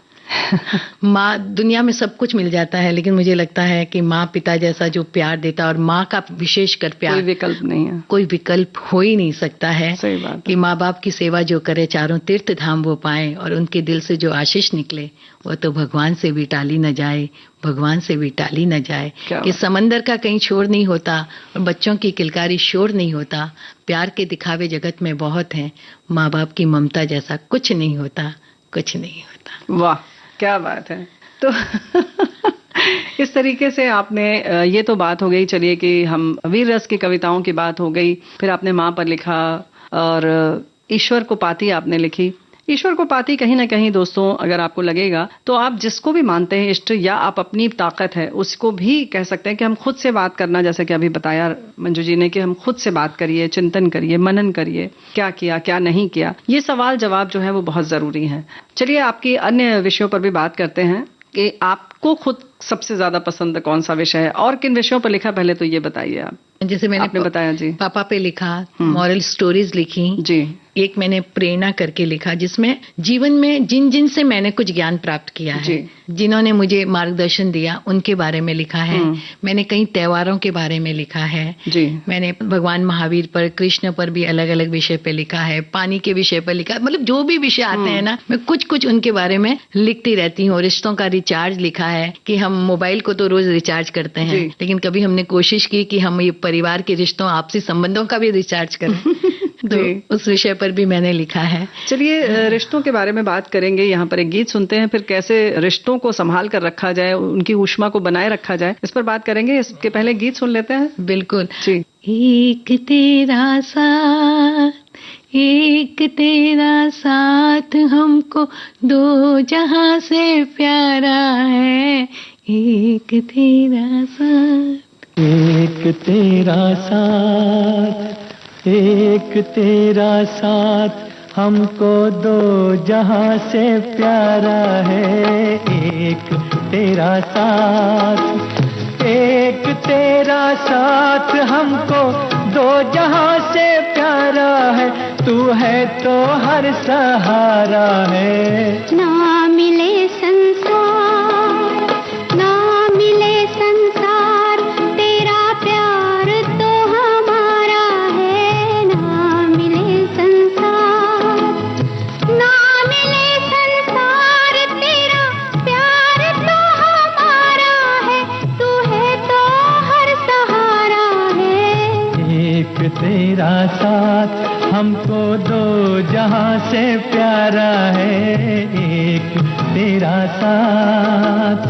माँ, दुनिया में सब कुछ मिल जाता है, लेकिन मुझे लगता है कि माँ पिता जैसा जो प्यार देता है, और माँ का विशेषकर प्यार, कोई विकल्प नहीं है, कोई विकल्प हो ही नहीं सकता है। सही बात कि माँ बाप की सेवा जो करे, चारों तीर्थ धाम वो पाए, और उनके दिल से जो आशीष निकले वो तो भगवान से भी टाली न जाए, भगवान से भी टाली न जाए। कि समंदर का कहीं छोर नहीं होता और बच्चों की किलकारी शोर नहीं होता। प्यार के दिखावे जगत में बहुत हैं, माँ बाप की ममता जैसा कुछ नहीं होता, कुछ नहीं होता। वाह, क्या बात है। तो इस तरीके से आपने, ये तो बात हो गई, चलिए कि हम वीर रस की कविताओं की बात हो गई, फिर आपने माँ पर लिखा और ईश्वर को पाती आपने लिखी। ईश्वर को पाती कहीं ना कहीं दोस्तों, अगर आपको लगेगा तो आप जिसको भी मानते हैं इष्ट, या आप अपनी ताकत है उसको भी कह सकते हैं कि हम खुद से बात करना, जैसे कि अभी बताया मंजू जी ने कि हम खुद से बात करिए, चिंतन करिए, मनन करिए, क्या किया क्या नहीं किया, ये सवाल जवाब जो है वो बहुत जरूरी है। चलिए आपकी अन्य विषयों पर भी बात करते हैं कि आपको खुद सबसे ज्यादा पसंद कौन सा विषय है और किन विषयों पर लिखा, पहले तो ये बताइए आप। जैसे मैंने आपने बताया जी, पापा पे लिखा, मॉरल स्टोरीज लिखी जी, एक मैंने प्रेरणा करके लिखा, जिसमें जीवन में जिन जिन से मैंने कुछ ज्ञान प्राप्त किया है, जिन्होंने मुझे मार्गदर्शन दिया, उनके बारे में लिखा है। मैंने कई त्योहारों के बारे में लिखा है जी, मैंने भगवान महावीर पर, कृष्ण पर भी अलग अलग विषय पे लिखा है, पानी के विषय पर लिखा, मतलब जो भी विषय आते हैं ना, मैं कुछ कुछ उनके बारे में लिखती रहती हूँ। रिश्तों का रिचार्ज लिखा है कि हम मोबाइल को तो रोज रिचार्ज करते हैं, लेकिन कभी हमने कोशिश की कि हम ये परिवार के रिश्तों, आपसी संबंधों का भी रिचार्ज करें। तो उस विषय पर भी मैंने लिखा है। चलिए रिश्तों के बारे में बात करेंगे, यहाँ पर एक गीत सुनते हैं, फिर कैसे रिश्तों को संभाल कर रखा जाए, उनकी ऊष्मा को बनाए रखा जाए, इस पर बात करेंगे। इसके पहले गीत सुन लेते हैं। बिल्कुल जी। एक तेरा साथ, एक तेरा साथ हमको दो जहां से प्यारा है, एक तेरा साथ, एक तेरा साथ, एक तेरा साथ हमको दो जहां से प्यारा है, एक तेरा साथ, एक तेरा साथ हमको दो जहां से प्यारा है, तू है तो हर सहारा है। ना मिले संसार, ना मिले संसार, तेरा प्यार तो हमारा है। ना मिले संसार, ना मिले संसार, तेरा प्यार तो हमारा है, तू है तो हर सहारा है। एक तेरा साथ हमको दो जहां से प्यारा है, एक तेरा साथ।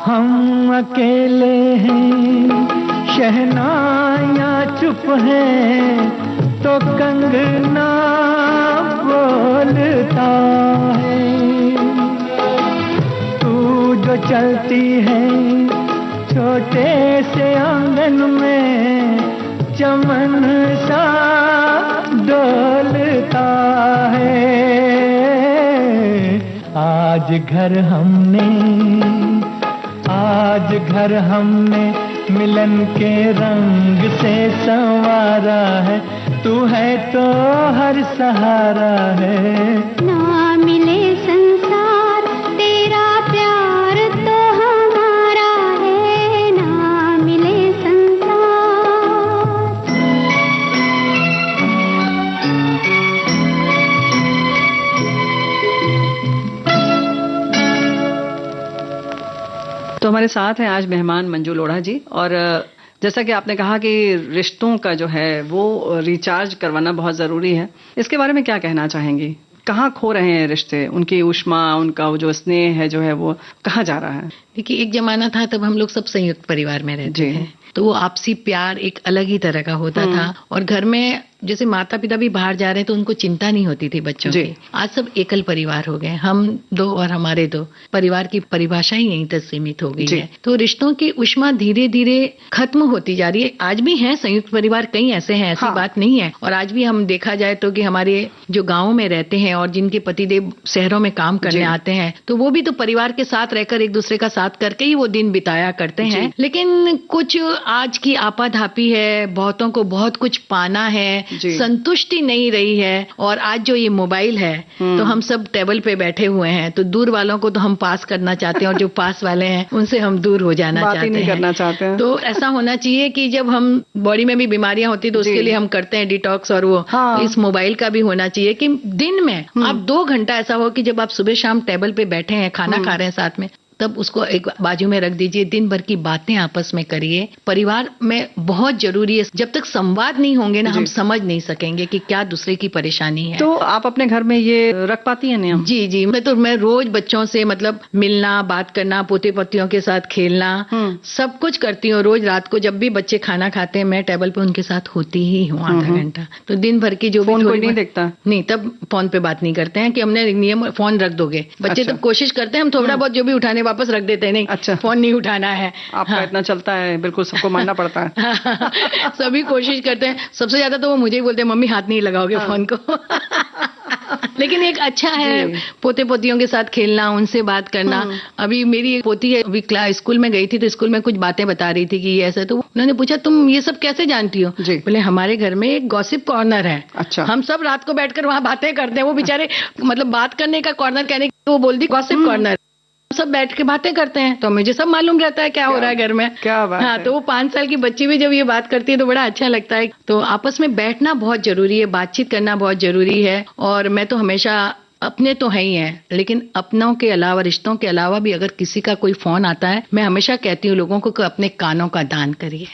हम अकेले हैं, शहनाइयाँ चुप हैं, तो कंगना बोलता है। तू जो चलती है छोटे से आंगन में, चमन सा डोलता है। आज घर हमने मिलन के रंग से संवारा है, तू है तो हर सहारा है। ना मिले संसार, तेरा प्यार तो हमारा है। ना मिले तो हमारे साथ हैं आज मेहमान मंजू लोढ़ा जी, और जैसा कि आपने कहा कि रिश्तों का जो है वो रिचार्ज करवाना बहुत ज़रूरी है, इसके बारे में क्या कहना चाहेंगी? कहाँ खो रहे हैं रिश्ते, उनकी ऊष्मा, उनका जो स्नेह है जो है वो कहाँ जा रहा है? देखिए, एक जमाना था तब हम लोग सब संयुक्त परिवार में रहते थे, तो वो आपसी प्यार एक अलग ही तरह का होता था, और घर में जैसे माता पिता भी बाहर जा रहे हैं तो उनको चिंता नहीं होती थी बच्चों की। आज सब एकल परिवार हो गए, हम 2 और हमारे 2। परिवार की परिभाषा ही यहीं तक सीमित हो गई है। तो रिश्तों की उष्मा धीरे धीरे खत्म होती जा रही है। आज भी है संयुक्त परिवार, कई ऐसे हैं, ऐसी बात नहीं है। और आज भी हम देखा जाए तो कि हमारे जो गाँव में रहते हैं और जिनके पतिदेव शहरों में काम करने आते हैं, तो वो भी तो परिवार के साथ रहकर एक दूसरे का साथ करके ही वो दिन बिताया करते हैं। लेकिन कुछ आज की आपाधापी है, बहुतों को बहुत कुछ पाना है, संतुष्टि नहीं रही है। और आज जो ये मोबाइल है तो हम सब टेबल पे बैठे हुए हैं, तो दूर वालों को तो हम पास करना चाहते हैं और जो पास वाले हैं उनसे हम दूर हो जाना चाहते हैं। तो ऐसा होना चाहिए कि जब हम बॉडी में भी बीमारियां होती तो उसके लिए हम करते हैं डिटॉक्स, और वो इस मोबाइल का भी होना चाहिए कि दिन में आप 2 घंटा ऐसा हो कि जब आप सुबह शाम टेबल पे बैठे हैं, खाना खा रहे हैं साथ में, तब उसको एक बाजू में रख दीजिए। दिन भर की बातें आपस में करिए। परिवार में बहुत जरूरी है। जब तक संवाद नहीं होंगे ना, हम समझ नहीं सकेंगे कि क्या दूसरे की परेशानी है। तो आप अपने घर में ये रख पाती हैं नियम? जी, मैं रोज बच्चों से मतलब मिलना, बात करना, पोते पोतियों के साथ खेलना, सब कुछ करती हूँ। रोज रात को जब भी बच्चे खाना खाते हैं, मैं टेबल पे उनके साथ होती ही हूँ आधा घंटा। तो दिन भर की जो फोन कोई नहीं देखता? नहीं, तब फोन पे बात नहीं करते हैं कि हमने नियम फोन रख दोगे। बच्चे तब कोशिश करते हैं, हम थोड़ा बहुत जो भी उठाने वापस रख देते हैं, नहीं अच्छा फोन नहीं उठाना है। आपका इतना चलता है, बिल्कुल सबको मानना पड़ता है। सभी कोशिश करते हैं। सबसे ज्यादा तो वो मुझे ही बोलते हैं, मम्मी हाथ नहीं लगाओगे फोन को। लेकिन एक अच्छा है पोते पोतियों के साथ खेलना, उनसे बात करना। अभी मेरी पोती है, अभी स्कूल में गई थी तो स्कूल में कुछ बातें बता रही थी कि ये ऐसा, तो उन्होंने पूछा तुम ये सब कैसे जानती हो? बोले हमारे घर में एक गॉसिप कॉर्नर है। अच्छा। हम सब रात को बैठकर वहाँ बातें करते हैं। वो बेचारे मतलब बात करने का कॉर्नर कहने, वो बोलती गॉसिप कॉर्नर, सब बैठ के बातें करते हैं, तो मुझे सब मालूम रहता है क्या हो रहा है घर में। क्या बात है। तो वो 5 साल की बच्ची भी जब ये बात करती है तो बड़ा अच्छा लगता है। तो आपस में बैठना बहुत जरूरी है, बातचीत करना बहुत जरूरी है। और मैं तो हमेशा, अपने तो है ही हैं, लेकिन अपनों के अलावा, रिश्तों के अलावा भी अगर किसी का कोई फोन आता है, मैं हमेशा कहती हूँ लोगों को कि अपने कानों का दान करिए।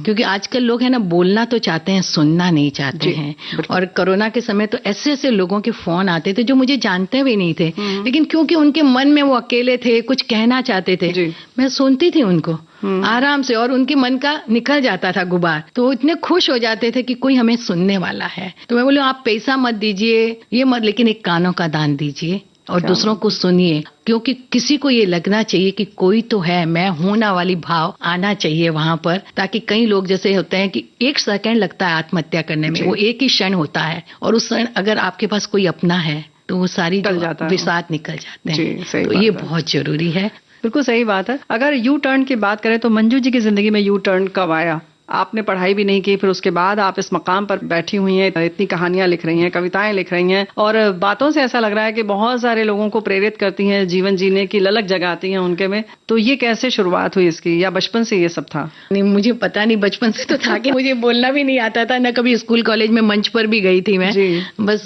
क्योंकि आजकल लोग है ना, बोलना तो चाहते हैं, सुनना नहीं चाहते हैं। और कोरोना के समय तो ऐसे ऐसे लोगों के फोन आते थे जो मुझे जानते भी नहीं थे, लेकिन क्योंकि उनके मन में वो अकेले थे, कुछ कहना चाहते थे, मैं सुनती थी उनको आराम से, और उनके मन का निकल जाता था गुबार। तो वो इतने खुश हो जाते थे कि कोई हमें सुनने वाला है। तो मैं बोली आप पैसा मत दीजिए, ये मत, लेकिन एक कानों का दान दीजिए और दूसरों को सुनिए। क्योंकि किसी को ये लगना चाहिए कि कोई तो है, मैं हूं ना वाली भाव आना चाहिए वहां पर, ताकि कई लोग जैसे होते हैं कि 1 सेकंड लगता है आत्महत्या करने में, वो एक ही क्षण होता है, और उस क्षण अगर आपके पास कोई अपना है तो वो सारी विषाद निकल जाते हैं। तो ये बहुत जरूरी है। बिल्कुल सही बात है। अगर यू टर्न की बात करें तो मंजू जी की जिंदगी में यू टर्न कब आया? आपने पढ़ाई भी नहीं की, फिर उसके बाद आप इस मकाम पर बैठी हुई हैं, इतनी कहानियां लिख रही हैं, कविताएं लिख रही हैं, और बातों से ऐसा लग रहा है कि बहुत सारे लोगों को प्रेरित करती हैं, जीवन जीने की ललक जगाती हैं उनके में। तो ये कैसे शुरुआत हुई इसकी, या बचपन से ये सब था? नहीं, मुझे पता नहीं, बचपन से तो था कि मुझे बोलना भी नहीं आता था, न कभी स्कूल कॉलेज में मंच पर भी गई थी मैं। बस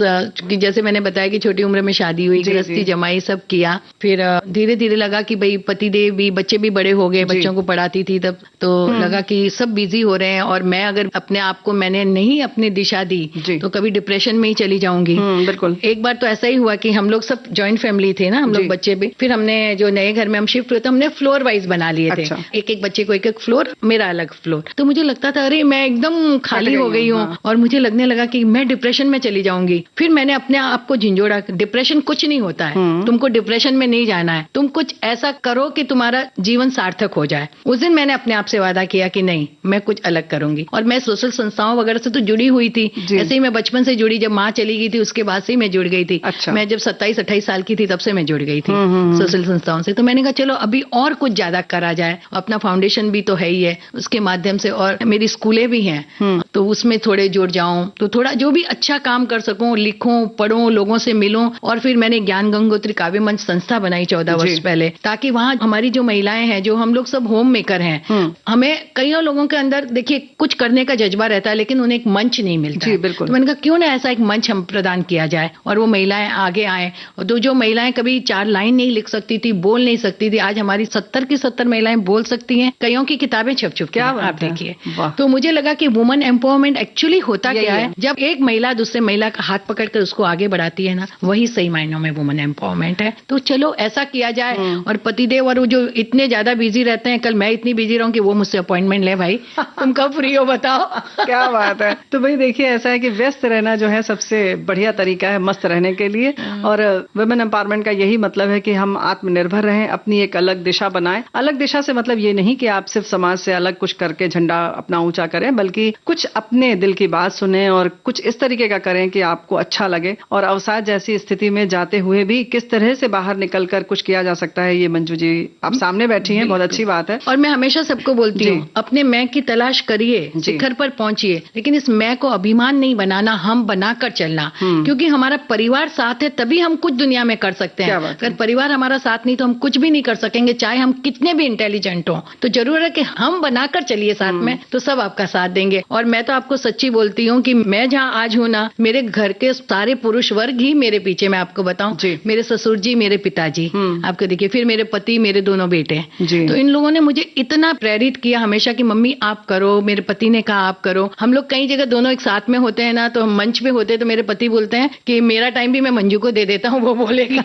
जैसे मैंने बताया कि छोटी उम्र में शादी हुई, गृहस्थी जमाई सब किया, फिर धीरे धीरे लगा कि भाई पतिदेव भी, बच्चे भी बड़े हो गए, बच्चों को पढ़ाती थी तब, तो लगा कि सब बिजी हो रहे हैं, और मैं अगर अपने आप को मैंने नहीं अपनी दिशा दी तो कभी डिप्रेशन में ही चली जाऊंगी। बिल्कुल। एक बार तो ऐसा ही हुआ कि हम लोग सब जॉइंट फैमिली थे ना, हम लोग बच्चे भी, फिर हमने जो नए घर में हम शिफ्ट हुए तो हमने फ्लोर वाइज बना लिए थे। एक एक बच्चे को एक एक फ्लोर, मेरा अलग फ्लोर। तो मुझे लगता था अरे मैं एकदम खाली हो गई हूँ, और मुझे लगने लगा कि मैं डिप्रेशन में चली जाऊंगी। फिर मैंने अपने आप को झिंझोड़ा, डिप्रेशन कुछ नहीं होता है, तुमको डिप्रेशन में नहीं जाना है, तुम कुछ ऐसा करो कि तुम्हारा जीवन सार्थक हो जाए। उस दिन मैंने अपने आप से वादा किया कि नहीं, मैं कुछ अलग करूंगी। और मैं सोशल संस्थाओं वगैरह से तो जुड़ी हुई थी, ऐसे ही मैं बचपन से जुड़ी, जब माँ चली गई थी उसके बाद से ही मैं जुड़ गई थी। अच्छा। मैं जब 27-28 साल की थी तब से मैं जुड़ गई थी सोशल संस्थाओं से। तो मैंने कहा चलो अभी और कुछ ज्यादा करा जाए, अपना फाउंडेशन भी तो है ही है, उसके माध्यम से, और मेरी स्कूलें भी हैं तो उसमें थोड़े जुड़ जाऊं, तो थोड़ा जो भी अच्छा काम कर सकूं, लिखूं, पढ़ूं, लोगों से मिलूं। और फिर मैंने ज्ञान गंगोत्री काव्य मंच संस्था बनाई 14 वर्ष पहले, ताकि वहां हमारी जो महिलाएं हैं, जो हम लोग सब होम मेकर हैं, हमें कईयों लोगों के अंदर देखिए कुछ करने का जज्बा रहता है, लेकिन उन्हें एक मंच नहीं मिलता। जी बिल्कुल। तो मैंने कहा क्यों ना ऐसा एक मंच हम प्रदान किया जाए, और वो महिलाएं आगे आए। और जो महिलाएं कभी 4 लाइन नहीं लिख सकती थी, बोल नहीं सकती थी, आज हमारी 70 की 70 महिलाएं बोल सकती हैं, कईयों की किताबें छप चुकी हैं, आप देखिए। तो मुझे लगा कि वुमन एम्पावरमेंट एक्चुअली होता क्या है, जब एक महिला दूसरे महिला का हाथ पकड़कर उसको आगे बढ़ाती है ना, वही सही मायनों में वुमन एम्पावरमेंट है। तो चलो ऐसा किया जाए। और पतिदेव और जो इतने ज्यादा बिजी रहते हैं, कल मैं इतनी बिजी रहूं कि वो मुझसे अपॉइंटमेंट ले, भाई तुम कब फ्री हो बताओ। क्या बात है। तो भाई देखिए, ऐसा है कि व्यस्त रहना जो है सबसे बढ़िया तरीका है मस्त रहने के लिए। और वुमेन एम्पावरमेंट का यही मतलब है कि हम आत्मनिर्भर रहें, अपनी एक अलग दिशा बनाएं। अलग दिशा से मतलब ये नहीं कि आप सिर्फ समाज से अलग कुछ करके झंडा अपना ऊंचा करें, बल्कि कुछ अपने दिल की बात सुने और कुछ इस तरीके का करें कि आपको अच्छा लगे। और अवसाद जैसी स्थिति में जाते हुए भी किस तरह से बाहर निकलकर कुछ किया जा सकता है, ये मंजू जी आप सामने बैठी हैं, बहुत अच्छी बात है। और मैं हमेशा सबको बोलती हूँ, अपने मैं की तलाश करिए, शिखर पर पहुंचिए, लेकिन इस मैं को अभिमान नहीं बनाना, हम बनाकर चलना। क्योंकि हमारा परिवार साथ है तभी हम कुछ दुनिया में कर सकते हैं। अगर परिवार हमारा साथ नहीं तो हम कुछ भी नहीं कर सकेंगे, चाहे हम कितने भी इंटेलिजेंट हो। तो जरूर है कि हम बनाकर चलिए साथ में, तो सब आपका साथ देंगे। और मैं तो आपको सच्ची बोलती हूँ कि मैं जहाँ आज हूँ ना, मेरे घर के सारे पुरुष वर्ग ही मेरे पीछे, मैं आपको बताऊं, मेरे ससुर जी, मेरे पिताजी, आपको देखिए, फिर मेरे पति, मेरे दोनों बेटे। तो इन लोगों ने मुझे इतना प्रेरित किया हमेशा कि मम्मी आप करो, मेरे पति ने कहा आप करो। हम लोग कई जगह दोनों एक साथ में होते हैं ना, तो हम मंच पे होते हैं तो मेरे पति बोलते हैं कि मेरा टाइम भी मैं मंजू को दे देता हूँ, वो बोलेगी।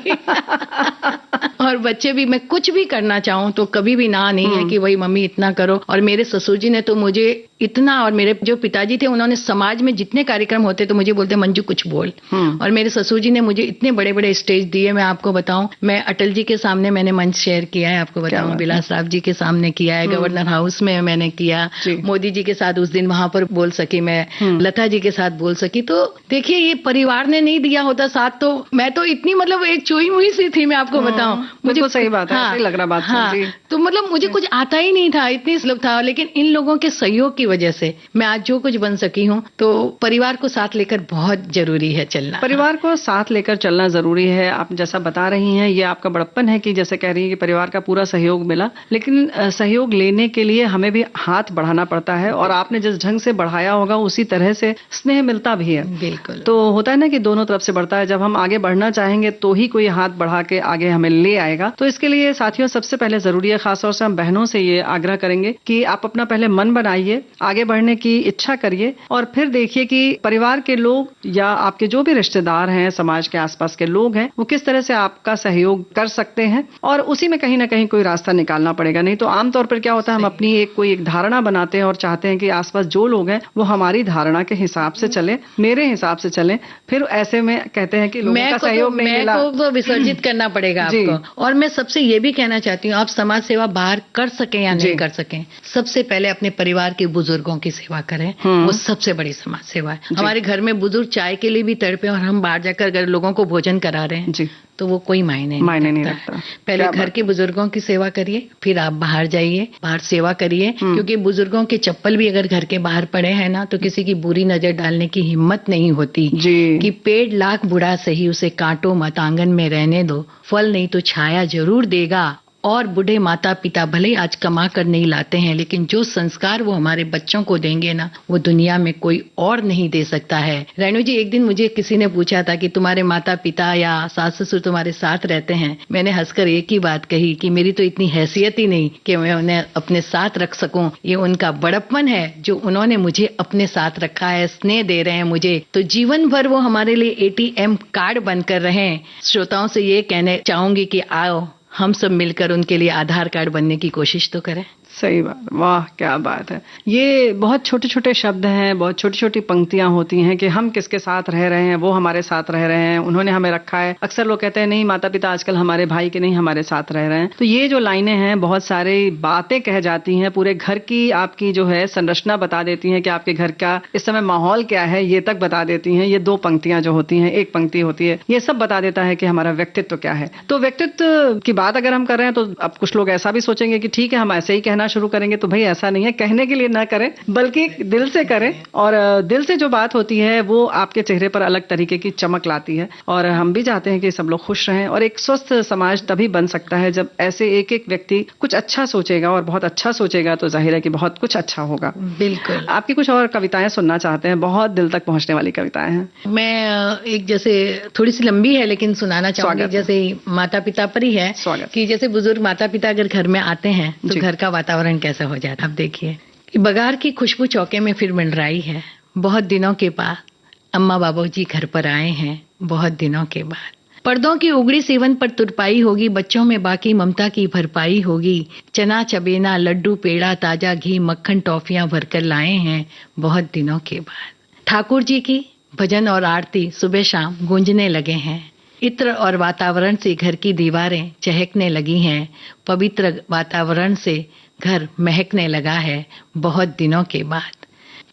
और बच्चे भी, मैं कुछ भी करना चाहूँ तो कभी भी ना नहीं है कि वही मम्मी इतना करो। और मेरे ससुर जी ने तो मुझे इतना, और मेरे जो पिताजी थे उन्होंने समाज में जितने कार्यक्रम होते तो मुझे बोलते मंजू कुछ बोल। और मेरे ससुर जी ने मुझे इतने बड़े बड़े स्टेज दिए, मैं आपको बताऊं, मैं अटल जी के सामने मैंने मंच शेयर किया है, आपको बताऊं, बिलास राव जी के सामने किया है, गवर्नर हाउस में मैंने किया, मोदी जी के साथ उस दिन वहां पर बोल सकी मैं, लता जी के साथ बोल सकी। तो देखिए, ये परिवार ने नहीं दिया होता साथ तो मैं तो इतनी मतलब एक चोई मुई सी थी, मैं आपको बताऊं। मुझे सही बात है, सही लग रहा बात। तो मतलब मुझे कुछ आता ही नहीं था, इतनी स्लो था, लेकिन इन लोगों के सहयोग की वजह से मैं आज जो कुछ बन सकी हूँ। तो परिवार को साथ लेकर बहुत जरूरी है चलना। परिवार को साथ लेकर चलना जरूरी है। आप जैसा बता रही हैं, ये आपका बड़प्पन है कि जैसे कह रही हैं कि परिवार का पूरा सहयोग मिला, लेकिन सहयोग लेने के लिए हमें भी हाथ बढ़ाना पड़ता है। और आपने जिस ढंग से बढ़ाया होगा उसी तरह से स्नेह मिलता भी है। बिल्कुल। तो होता है ना कि दोनों तरफ से बढ़ता है। जब हम आगे बढ़ना चाहेंगे तो ही कोई हाथ बढ़ा के आगे हमें ले आएगा। तो इसके लिए साथियों, सबसे पहले जरूरी है, खासतौर से हम बहनों से ये आग्रह करेंगे कि आप अपना पहले मन बनाइए, आगे बढ़ने की इच्छा करिए, और फिर देखिए कि परिवार के लोग या आपके जो भी रिश्तेदार हैं, समाज के आसपास के लोग हैं, वो किस तरह से आपका सहयोग कर सकते हैं। और उसी में कहीं ना कहीं कोई रास्ता निकालना पड़ेगा। नहीं तो आमतौर पर क्या होता है, हम अपनी कोई धारणा बनाते हैं और चाहते हैं कि आसपास जो लोग हैं वो हमारी धारणा के हिसाब से चले, मेरे हिसाब से चले। फिर ऐसे में कहते हैं कि लोगों का सहयोग नहीं मिला तो विसर्जित करना पड़ेगा आपको। और मैं सबसे ये भी कहना चाहती हूँ, आप समाज सेवा बाहर कर सकें या नहीं कर सकें, सबसे पहले अपने परिवार के बुजुर्गों की सेवा करें। वो सबसे बड़ी समाज सेवा है। हमारे घर में बुजुर्ग चाय के लिए भी तड़पे और हम बाहर जाकर अगर लोगों को भोजन करा रहे हैं तो वो कोई मायने नहीं रखता। पहले घर के बुजुर्गों की सेवा करिए, फिर आप बाहर जाइए, बाहर सेवा करिए। क्योंकि बुजुर्गों के चप्पल भी अगर घर के बाहर पड़े हैं ना, तो किसी की बुरी नजर डालने की हिम्मत नहीं होती। कि पेड़ लाख बुढ़ा सही, उसे काटो मत, आंगन में रहने दो, फल नहीं तो छाया जरूर देगा। और बूढ़े माता पिता भले आज कमा कर नहीं लाते हैं, लेकिन जो संस्कार वो हमारे बच्चों को देंगे ना, वो दुनिया में कोई और नहीं दे सकता है। रेणु जी, एक दिन मुझे किसी ने पूछा था कि तुम्हारे माता पिता या सास ससुर तुम्हारे साथ रहते हैं। मैंने हंसकर एक ही बात कही कि मेरी तो इतनी हैसियत ही नहीं कि मैं उन्हें अपने साथ रख सकूं। ये उनका बड़प्पन है जो उन्होंने मुझे अपने साथ रखा है, स्नेह दे रहे हैं मुझे। तो जीवन भर वो हमारे लिए ATM कार्ड बनकर रहें। श्रोताओं से ये कहने चाहूंगी कि आओ हम सब मिलकर उनके लिए आधार कार्ड बनने की कोशिश तो करें। सही बात, वाह क्या बात है। ये बहुत छोटे छोटे शब्द हैं, बहुत छोटी छोटी पंक्तियां होती हैं कि हम किसके साथ रह रहे हैं, वो हमारे साथ रह रहे हैं, उन्होंने हमें रखा है। अक्सर लोग कहते हैं नहीं माता पिता आजकल हमारे भाई के नहीं हमारे साथ रह रहे हैं। तो ये जो लाइनें हैं, बहुत सारी बातें कह जाती हैं, पूरे घर की आपकी जो है संरचना बता देती हैं कि आपके घर का इस समय माहौल क्या है, ये तक बता देती हैं। ये दो पंक्तियां जो होती हैं, एक पंक्ति होती है, ये सब बता देता है कि हमारा व्यक्तित्व क्या है। तो व्यक्तित्व की बात अगर हम कर रहे हैं तो अब कुछ लोग ऐसा भी सोचेंगे कि ठीक है हम ऐसे ही कहना शुरू करेंगे। तो भाई ऐसा नहीं है, कहने के लिए ना करें बल्कि दिल से करें। और दिल से जो बात होती है वो आपके चेहरे पर अलग तरीके की चमक लाती है। और हम भी चाहते हैं कि सब लोग खुश रहें। और एक स्वस्थ समाज तभी बन सकता है जब ऐसे एक एक व्यक्ति कुछ अच्छा सोचेगा, और बहुत अच्छा सोचेगा तो जाहिर है कि बहुत कुछ अच्छा होगा। बिल्कुल। आपकी कुछ और कविताएं सुनना चाहते हैं, बहुत दिल तक पहुंचने वाली कविताएं हैं। मैं एक जैसे थोड़ी सी लंबी है लेकिन सुनाना चाहूंगी। जैसे माता पिता पर ही है कि जैसे बुजुर्ग माता पिता अगर घर में आते हैं तो घर का वातावरण कैसा हो जाता है। अब देखिए बघार की खुशबू चौके में फिर मंडराई है। बहुत दिनों के बाद अम्मा बाबूजी घर पर आए हैं, बहुत दिनों के बाद। पर्दों की उगड़ी सीवन पर तुरपाई होगी, बच्चों में बाकी ममता की भरपाई होगी। चना चबेना लड्डू पेड़ा ताजा घी मक्खन टॉफियां भरकर लाए हैं, बहुत दिनों के बाद। ठाकुर जी की भजन और आरती सुबह शाम गूंजने लगे हैं। इत्र और वातावरण से घर की दीवारें चहकने लगी हैं। पवित्र वातावरण से घर महकने लगा है, बहुत दिनों के बाद।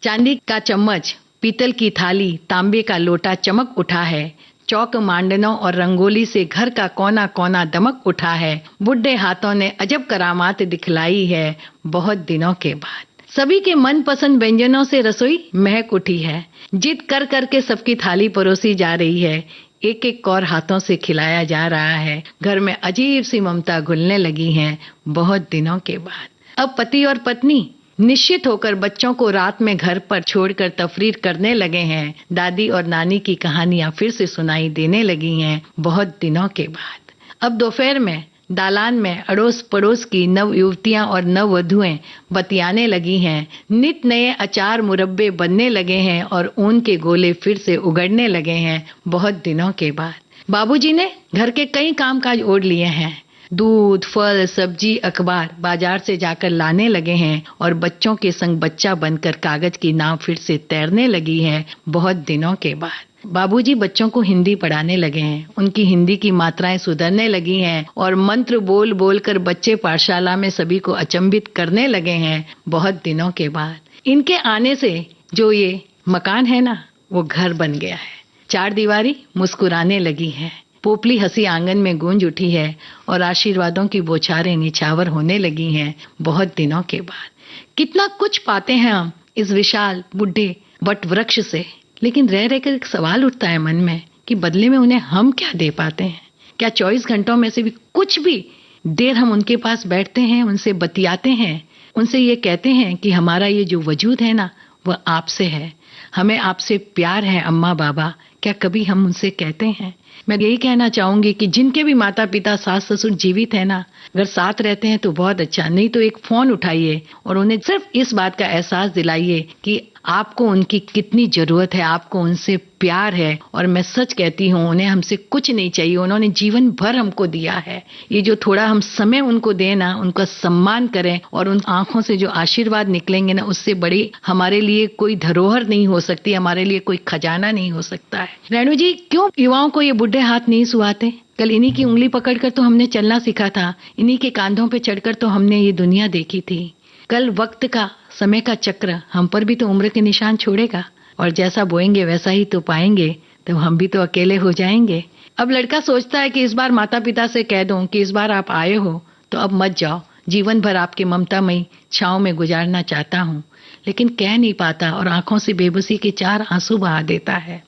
चांदी का चम्मच, पीतल की थाली, तांबे का लोटा चमक उठा है। चौक मांडनों और रंगोली से घर का कोना कोना दमक उठा है। बुढ़े हाथों ने अजब करामात दिखलाई है, बहुत दिनों के बाद। सभी के मनपसंद व्यंजनों से रसोई महक उठी है। जिद कर करके सबकी थाली परोसी जा रही है। एक एक कौर हाथों से खिलाया जा रहा है। घर में अजीब सी ममता घुलने लगी है, बहुत दिनों के बाद। अब पति और पत्नी निश्चित होकर बच्चों को रात में घर पर छोड़कर तफरीर करने लगे हैं। दादी और नानी की कहानियां फिर से सुनाई देने लगी हैं, बहुत दिनों के बाद। अब दोपहर में दालान में अड़ोस पड़ोस की नव युवतियां और नव वधुएं बतियाने लगी हैं। नित नए अचार मुरब्बे बनने लगे हैं और ऊन के गोले फिर से उगड़ने लगे हैं, बहुत दिनों के बाद। बाबूजी ने घर के कई कामकाज ओढ़ लिए हैं। दूध फल सब्जी अखबार बाजार से जाकर लाने लगे हैं और बच्चों के संग बच्चा बनकर कागज की नाव फिर से तैरने लगी है, बहुत दिनों के बाद। बाबूजी बच्चों को हिंदी पढ़ाने लगे हैं। उनकी हिंदी की मात्राएं सुधरने लगी हैं और मंत्र बोल बोल कर बच्चे पाठशाला में सभी को अचंभित करने लगे हैं, बहुत दिनों के बाद। इनके आने से जो ये मकान है ना, वो घर बन गया है। चार दीवारी मुस्कुराने लगी है। पोपली हंसी आंगन में गूंज उठी है और आशीर्वादों की बौछारें निछावर होने लगी हैं, बहुत दिनों के बाद। कितना कुछ पाते हैं हम इस विशाल बुढ़े वट वृक्ष से, लेकिन रह रहकर एक सवाल उठता है मन में कि बदले में उन्हें हम क्या दे पाते हैं। क्या 24 घंटों में से भी कुछ भी देर हम उनके पास बैठते हैं, उनसे बतियाते हैं, उनसे ये कहते हैं कि हमारा ये जो वजूद है ना, वह आपसे है, हमें आपसे प्यार है अम्मा बाबा। क्या कभी हम उनसे कहते हैं? मैं यही कहना चाहूंगी कि जिनके भी माता पिता सास ससुर जीवित है ना, अगर साथ रहते हैं तो बहुत अच्छा, नहीं तो एक फोन उठाइए और उन्हें सिर्फ इस बात का एहसास दिलाइए कि आपको उनकी कितनी जरूरत है, आपको उनसे प्यार है। और मैं सच कहती हूँ, उन्हें हमसे कुछ नहीं चाहिए, उन्होंने जीवन भर हमको दिया है। ये जो थोड़ा हम समय उनको दें ना, उनका सम्मान करें और उन आंखों से जो आशीर्वाद निकलेंगे ना, उससे बड़ी हमारे लिए कोई धरोहर नहीं हो सकती, हमारे लिए कोई खजाना नहीं हो सकता है। रेणु जी, क्यों युवाओं को ये बुढ़े हाथ नहीं सुहाते? कल इन्हीं की उंगली पकड़कर तो हमने चलना सीखा था, इन्हीं के कांधों पे चढ़कर तो हमने ये दुनिया देखी थी। कल वक्त का समय का चक्र हम पर भी तो उम्र के निशान छोड़ेगा और जैसा बोएंगे वैसा ही तो पाएंगे, तो हम भी तो अकेले हो जाएंगे। अब लड़का सोचता है कि इस बार माता पिता से कह दूं कि इस बार आप आए हो तो अब मत जाओ, जीवन भर आपके ममतामयी छांव में गुजारना चाहता हूँ, लेकिन कह नहीं पाता और आंखों से बेबसी के 4 आंसू बहा देता है।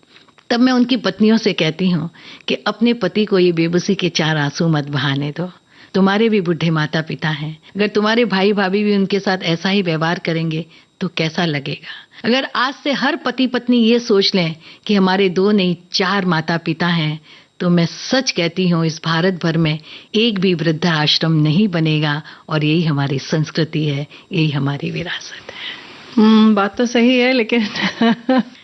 तब मैं उनकी पत्नियों से कहती हूँ कि अपने पति को ये बेबसी के 4 आंसू मत बहाने दो। तुम्हारे भी बुढ़े माता पिता हैं, अगर तुम्हारे भाई भाभी भी उनके साथ ऐसा ही व्यवहार करेंगे तो कैसा लगेगा? अगर आज से हर पति पत्नी ये सोच लें कि हमारे 2 नहीं 4 माता पिता हैं, तो मैं सच कहती हूँ इस भारत भर में एक भी वृद्धा आश्रम नहीं बनेगा। और यही हमारी संस्कृति है, यही हमारी विरासत है। बात तो सही है, लेकिन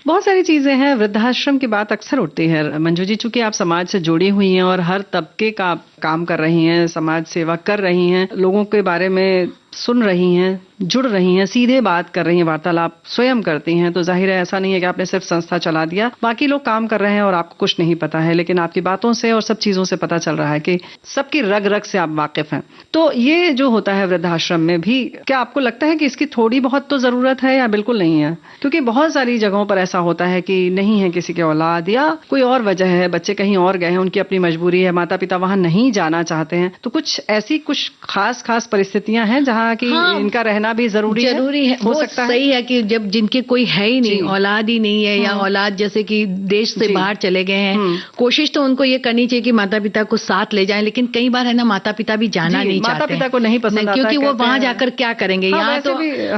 बहुत सारी चीजें हैं। वृद्धाश्रम की बात अक्सर उठती है मंजू जी, चूंकि आप समाज से जुड़ी हुई हैं और हर तबके का काम कर रही हैं, समाज सेवा कर रही हैं, लोगों के बारे में सुन रही हैं, जुड़ रही हैं, सीधे बात कर रही हैं, वार्तालाप स्वयं करती हैं, तो जाहिर है ऐसा नहीं है कि आपने सिर्फ संस्था चला दिया, बाकी लोग काम कर रहे हैं और आपको कुछ नहीं पता है, लेकिन आपकी बातों से और सब चीजों से पता चल रहा है कि सबकी रग रग से आप वाकिफ हैं। तो ये जो होता है वृद्धाश्रम में भी, क्या आपको लगता है कि इसकी थोड़ी बहुत तो जरूरत है या बिल्कुल नहीं है? क्योंकि बहुत सारी जगहों पर ऐसा होता है कि नहीं है किसी के औलाद या कोई और वजह है, बच्चे कहीं और गए हैं, उनकी अपनी मजबूरी है, माता पिता वहां नहीं जाना चाहते हैं, तो कुछ ऐसी कुछ खास परिस्थितियां हैं जहाँ की इनका रहना भी जरूरी है। हो सकता है। सही है कि जब जिनके कोई है ही नहीं, औलाद ही नहीं है, या औलाद जैसे कि देश से बाहर चले गए हैं, कोशिश तो उनको ये करनी चाहिए कि माता पिता को साथ ले जाएं, लेकिन कई बार है ना, माता पिता भी जाना नहीं चाहते, माता पिता को नहीं पसंद आता, क्योंकि वो वहां जाकर क्या करेंगे। यहाँ तो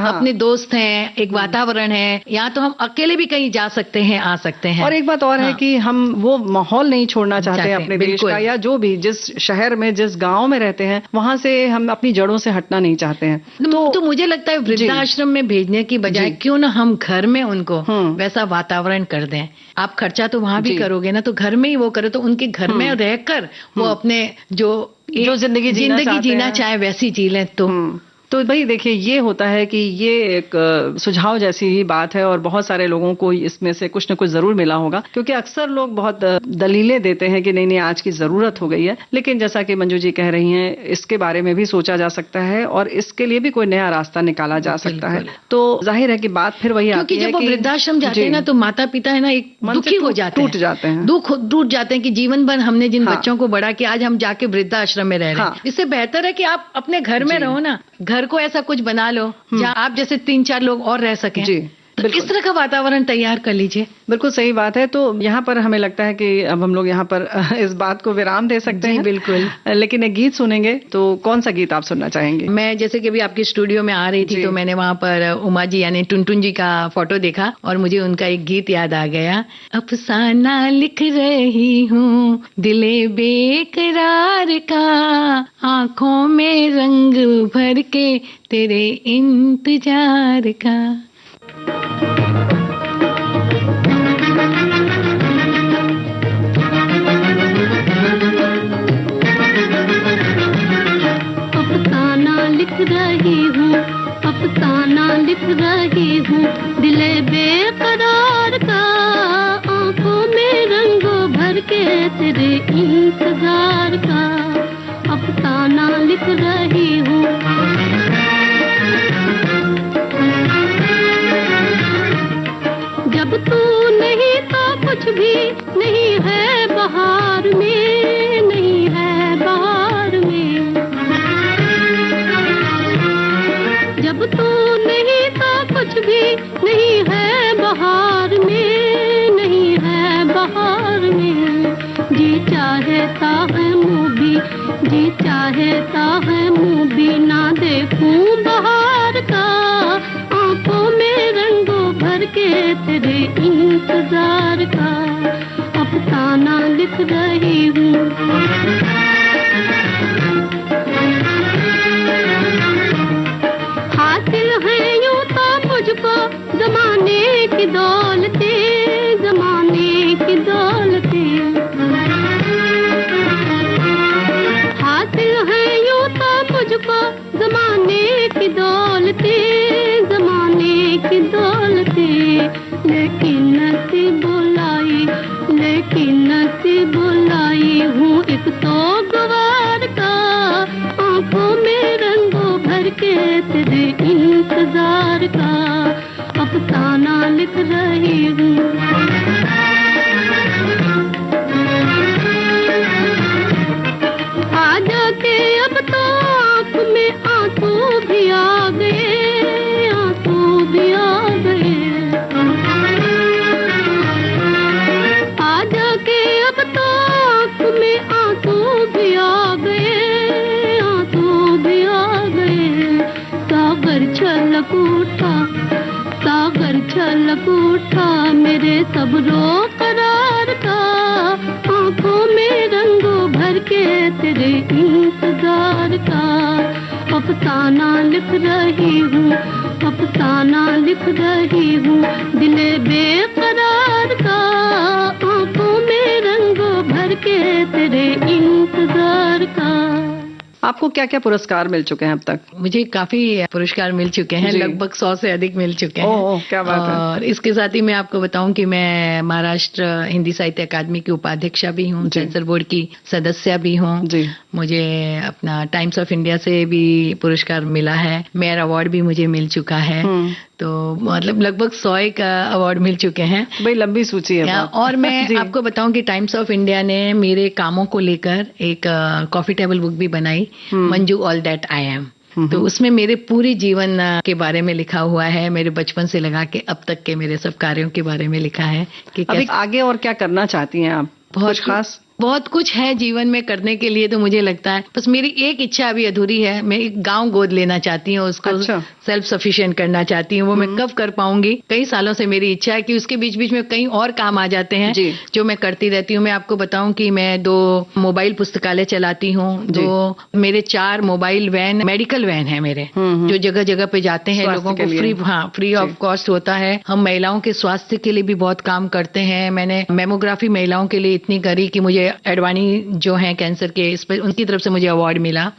अपने दोस्त हैं, एक वातावरण है, यहाँ तो हम अकेले भी कहीं जा सकते हैं, आ सकते हैं। और एक बात और है कि हम वो माहौल नहीं छोड़ना चाहते अपने देश का, या जो भी जिस शहर में, जिस गांव में रहते हैं, वहां से हम अपनी जड़ों से हटना नहीं चाहते हैं। तो मुझे लगता है वृद्धाश्रम में भेजने की बजाय क्यों ना हम घर में उनको वैसा वातावरण कर दें। आप खर्चा तो वहां भी करोगे ना, तो घर में ही वो करो, तो उनके घर में रहकर वो अपने जो जिंदगी जीना चाहे वैसी जी लें। तो भाई देखिए, ये होता है कि ये एक सुझाव जैसी ही बात है और बहुत सारे लोगों को इसमें से कुछ न कुछ जरूर मिला होगा, क्योंकि अक्सर लोग बहुत दलीलें देते हैं कि नहीं आज की जरूरत हो गई है। लेकिन जैसा कि मंजू जी कह रही हैं, इसके बारे में भी सोचा जा सकता है और इसके लिए भी कोई नया रास्ता निकाला जा सकता है। तो जाहिर है कि बात फिर वही आती है कि जब वो वृद्धाश्रम जाते हैं ना, तो माता पिता है ना एक दुखी हो जाते हैं, टूट जाते हैं, टूट जाते हैं कि जीवन भर हमने जिन बच्चों को बड़ा किया, आज हम जाके वृद्धाश्रम में रह रहे हैं। इससे बेहतर है कि आप अपने घर में रहो ना, घर को ऐसा कुछ बना लो जहाँ आप जैसे 3-4 लोग और रह सकें। तो इस तरह का वातावरण तैयार कर लीजिए। बिल्कुल सही बात है। तो यहाँ पर हमें लगता है कि अब हम लोग यहाँ पर इस बात को विराम दे सकते हैं। बिल्कुल। लेकिन एक गीत सुनेंगे, तो कौन सा गीत आप सुनना चाहेंगे? मैं जैसे कि अभी आपके स्टूडियो में आ रही थी, तो मैंने वहाँ पर उमा जी यानी टुनटुन जी का फोटो देखा और मुझे उनका एक गीत याद आ गया। अफसाना लिख रही हूँ दिले बेकरार का, आंखों में रंग भर के तेरे इंतजार का। अफसाना लिख रही हूँ दिले बेकरार का, आंखों में रंगों भर के तेरे इंतजार का। अफसाना लिख रही हूँ। जब तू नहीं तो कुछ भी नहीं है बहार में, नहीं है बहार में। जब तू नहीं तो कुछ भी नहीं है बहार में, नहीं है बहार में। जी चाहता है मुँह भी, जी चाहता है मुँह भी ना देखूं बहार का, आंखों में रंगों भर के तेरे इंतजार का। अफसाना लिख रही हूँ। मुझको जमाने की दौलते, जमाने की दौलते हासिल है यूं तो मुझको जमाने की दौलते, जमाने की दौलते। लेकिन नसीब बुलाई, लेकिन नसीब बुलाई हूँ एक तो गवार का, आंखों में रंगों भर के तेरे इंतजार का। अफसाना लिख रही हूँ। आ जाके अब तो आँख में आंसू भी आ गए, आंसू भी आ गए। आ जाके अब तो आँख में आंसू भी आ गए, आंसू भी आ गए। सागर छलक उठा, सागर छलक उठा मेरे सब्रो करार का, आंखों में रंगों भर के तेरे इंतजार का। अफसाना लिख रही हूँ, अफसाना लिख रही हूँ दिले बेकरार का, आंखों में रंगों भर के तेरे इंतजार का। आपको क्या क्या पुरस्कार मिल चुके हैं अब तक? मुझे काफी पुरस्कार मिल चुके हैं, लगभग 100 से अधिक मिल चुके हैं। क्या बात है। और इसके साथ ही मैं आपको बताऊं कि मैं महाराष्ट्र हिंदी साहित्य अकादमी की उपाध्यक्षा भी हूँ, सेंसर बोर्ड की सदस्य भी हूँ। मुझे अपना टाइम्स ऑफ इंडिया से भी पुरस्कार मिला है, मेयर अवार्ड भी मुझे मिल चुका है। तो मतलब लगभग 100 का अवार्ड मिल चुके हैं। भाई लंबी सूची है। और मैं आपको बताऊं कि टाइम्स ऑफ इंडिया ने मेरे कामों को लेकर एक कॉफी टेबल बुक भी बनाई, Manju all that I am. तो उसमें मेरे पूरे जीवन के बारे में लिखा हुआ है, मेरे बचपन से लगा के अब तक के मेरे सब कार्यों के बारे में लिखा है कि अभी आगे और क्या करना चाहती हैं आप? बहुत खास बहुत कुछ है जीवन में करने के लिए, तो मुझे लगता है बस मेरी एक इच्छा अभी अधूरी है। मैं एक गांव गोद लेना चाहती हूँ, उसको सेल्फ सफिशिएंट करना चाहती हूँ। वो मैं कब कर पाऊंगी, कई सालों से मेरी इच्छा है कि उसके बीच बीच में कई और काम आ जाते हैं जो मैं करती रहती हूँ। मैं आपको बताऊं कि मैं 2 मोबाइल पुस्तकालय चलाती हूँ, 2 मेरे 4 मोबाइल वैन, मेडिकल वैन है मेरे, जो जगह जगह पे जाते हैं, लोगों को फ्री ऑफ कॉस्ट होता है। हम महिलाओं के स्वास्थ्य के लिए भी बहुत काम करते हैं। मैंने मेमोग्राफी महिलाओं के लिए इतनी करी कि मुझे एडवाणी जो है कैंसर के, इस पर उनकी तरफ से मुझे अवार्ड मिला।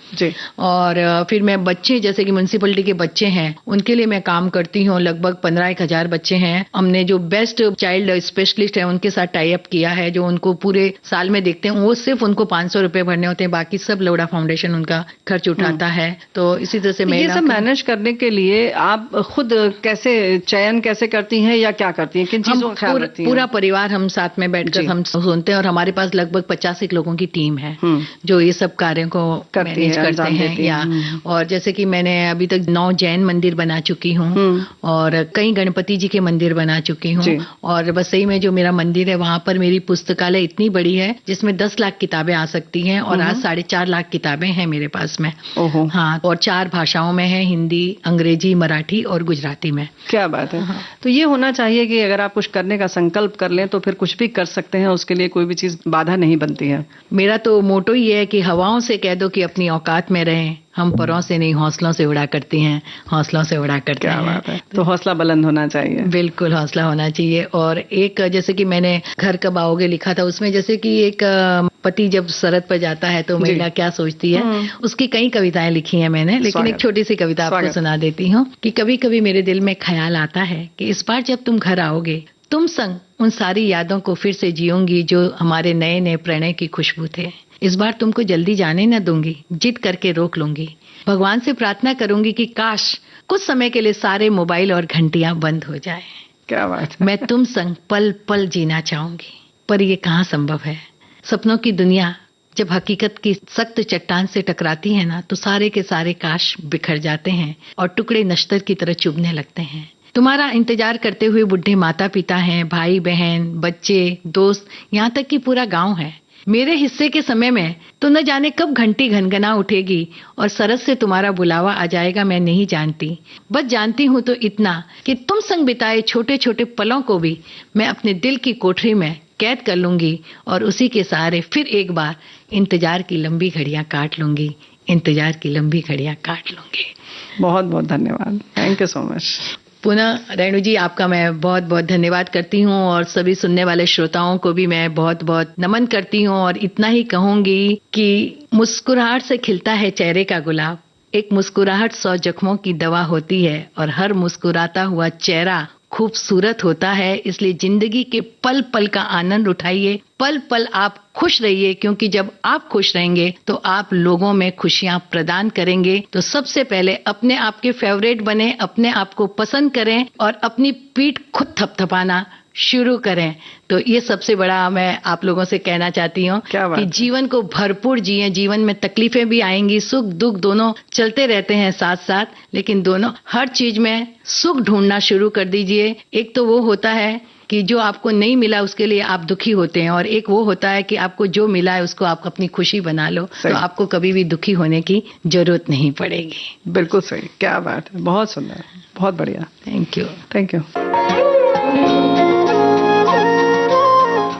और फिर मैं बच्चे, जैसे कि म्युनिसिपैलिटी के बच्चे हैं, उनके लिए मैं काम करती हूँ। लगभग 15-1000 बच्चे हैं। हमने जो बेस्ट चाइल्ड स्पेशलिस्ट है उनके साथ टाई अप किया है, जो उनको पूरे साल में देखते हैं। वो सिर्फ उनको 500 रुपए भरने होते हैं, बाकी सब लोड़ा फाउंडेशन उनका खर्च उठाता है। तो इसी तरह से ये सब मैनेज करने के लिए आप खुद कैसे चयन कैसे करती हैं या क्या करती हैं, किन चीजों का ख्याल रखती हैं? पूरा परिवार हम साथ में बैठकर हम सुनते हैं, और हमारे पास लगभग 85 लोगों की टीम है जो ये सब कार्यों को मैनेज करते हैं। और जैसे कि मैंने अभी तक 9 जैन मंदिर बना चुकी हूँ और कई गणपति जी के मंदिर बना चुकी हूँ। और बस सही में जो मेरा मंदिर है वहां पर मेरी पुस्तकालय इतनी बड़ी है जिसमें 10 लाख किताबें आ सकती हैं, और आज 4.5 लाख किताबें हैं मेरे पास में। हाँ, और 4 भाषाओं में है, हिंदी, अंग्रेजी, मराठी और गुजराती में। क्या बात है। तो ये होना चाहिए कि अगर आप कुछ करने का संकल्प कर लें तो फिर कुछ भी कर सकते हैं, उसके लिए कोई भी चीज बाधा नहीं बनती है। मेरा तो मोटो ही है कि हवाओं से कह दो कि अपनी औकात में रहें, हम परों से नहीं हौसलों से उड़ा करती हैं, हौसलों से उड़ा करते हैं। क्या बात है। तो हौसला बुलंद होना चाहिए। बिल्कुल हौसला होना चाहिए। और एक जैसे कि मैंने घर कब आओगे लिखा था, उसमें जैसे कि एक पति जब सरहद पर जाता है तो महिला क्या सोचती है, उसकी कई कविताएं लिखी हैं मैंने, लेकिन एक छोटी सी कविता आपको सुना देती हूँ कि कभी कभी मेरे दिल में ख्याल आता है कि इस बार जब तुम घर आओगे, तुम संग उन सारी यादों को फिर से जीऊंगी जो हमारे नए नए प्रणय की खुशबू थे। इस बार तुमको जल्दी जाने न दूंगी, जिद करके रोक लूंगी। भगवान से प्रार्थना करूंगी कि काश कुछ समय के लिए सारे मोबाइल और घंटियां बंद हो जाएं। क्या बात है। मैं तुम संग पल पल जीना चाहूंगी, पर ये कहाँ संभव है। सपनों की दुनिया जब हकीकत की सख्त चट्टान से टकराती है ना, तो सारे के सारे काश बिखर जाते हैं और टुकड़े नश्तर की तरह चुभने लगते हैं। तुम्हारा इंतजार करते हुए बुढ़े माता पिता हैं, भाई बहन, बच्चे, दोस्त, यहाँ तक कि पूरा गांव है। मेरे हिस्से के समय में तो न जाने कब घंटी घनघना उठेगी और सरस से तुम्हारा बुलावा आ जाएगा, मैं नहीं जानती। बस जानती हूँ तो इतना कि तुम संग बिताए छोटे छोटे पलों को भी मैं अपने दिल की कोठरी में कैद कर लूंगी और उसी के सहारे फिर एक बार इंतजार की लंबी घड़ियां काट लूंगी, इंतजार की लंबी घड़ियां काट लूंगी। बहुत बहुत धन्यवाद। Thank you so much. पुनः रेणु जी, आपका मैं बहुत बहुत धन्यवाद करती हूँ, और सभी सुनने वाले श्रोताओं को भी मैं बहुत बहुत नमन करती हूँ। और इतना ही कहूंगी कि मुस्कुराहट से खिलता है चेहरे का गुलाब, एक मुस्कुराहट 100 जख्मों की दवा होती है, और हर मुस्कुराता हुआ चेहरा खूबसूरत होता है। इसलिए जिंदगी के पल पल का आनंद उठाइए, पल पल आप खुश रहिए, क्योंकि जब आप खुश रहेंगे तो आप लोगों में खुशियां प्रदान करेंगे। तो सबसे पहले अपने आप के फेवरेट बने, अपने आप को पसंद करें और अपनी पीठ खुद थपथपाना शुरू करें। तो ये सबसे बड़ा मैं आप लोगों से कहना चाहती हूँ कि जीवन को भरपूर जिए। जीवन में तकलीफें भी आएंगी, सुख दुख दोनों चलते रहते हैं साथ साथ, लेकिन दोनों हर चीज में सुख ढूंढना शुरू कर दीजिए। एक तो वो होता है कि जो आपको नहीं मिला उसके लिए आप दुखी होते हैं, और एक वो होता है कि आपको जो मिला है उसको आप अपनी खुशी बना लो, तो आपको कभी भी दुखी होने की जरूरत नहीं पड़ेगी। बिल्कुल सही। क्या बात है। बहुत सुंदर, बहुत बढ़िया। Thank you. Thank you.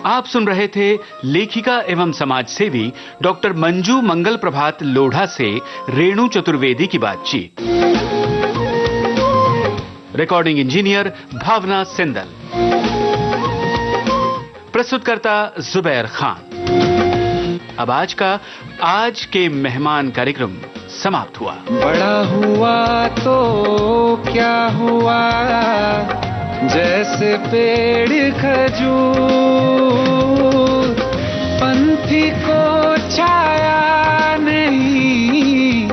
आप सुन रहे थे लेखिका एवं समाज सेवी डॉक्टर मंजू मंगल प्रभात लोढ़ा से रेणु चतुर्वेदी की बातचीत। रिकॉर्डिंग इंजीनियर भावना सिंदल, प्रस्तुतकर्ता जुबैर खान। अब आज के मेहमान कार्यक्रम समाप्त हुआ। बड़ा हुआ तो क्या हुआ, जैसे पेड़ खजूर, पंथी को छाया नहीं,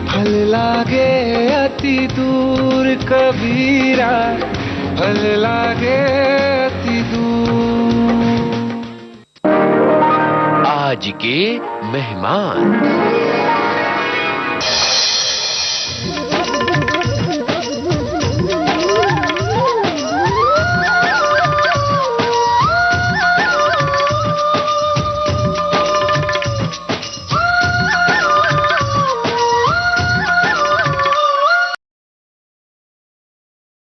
फल लागे अति दूर, कबीरा फल लागे अति दूर। आज के मेहमान।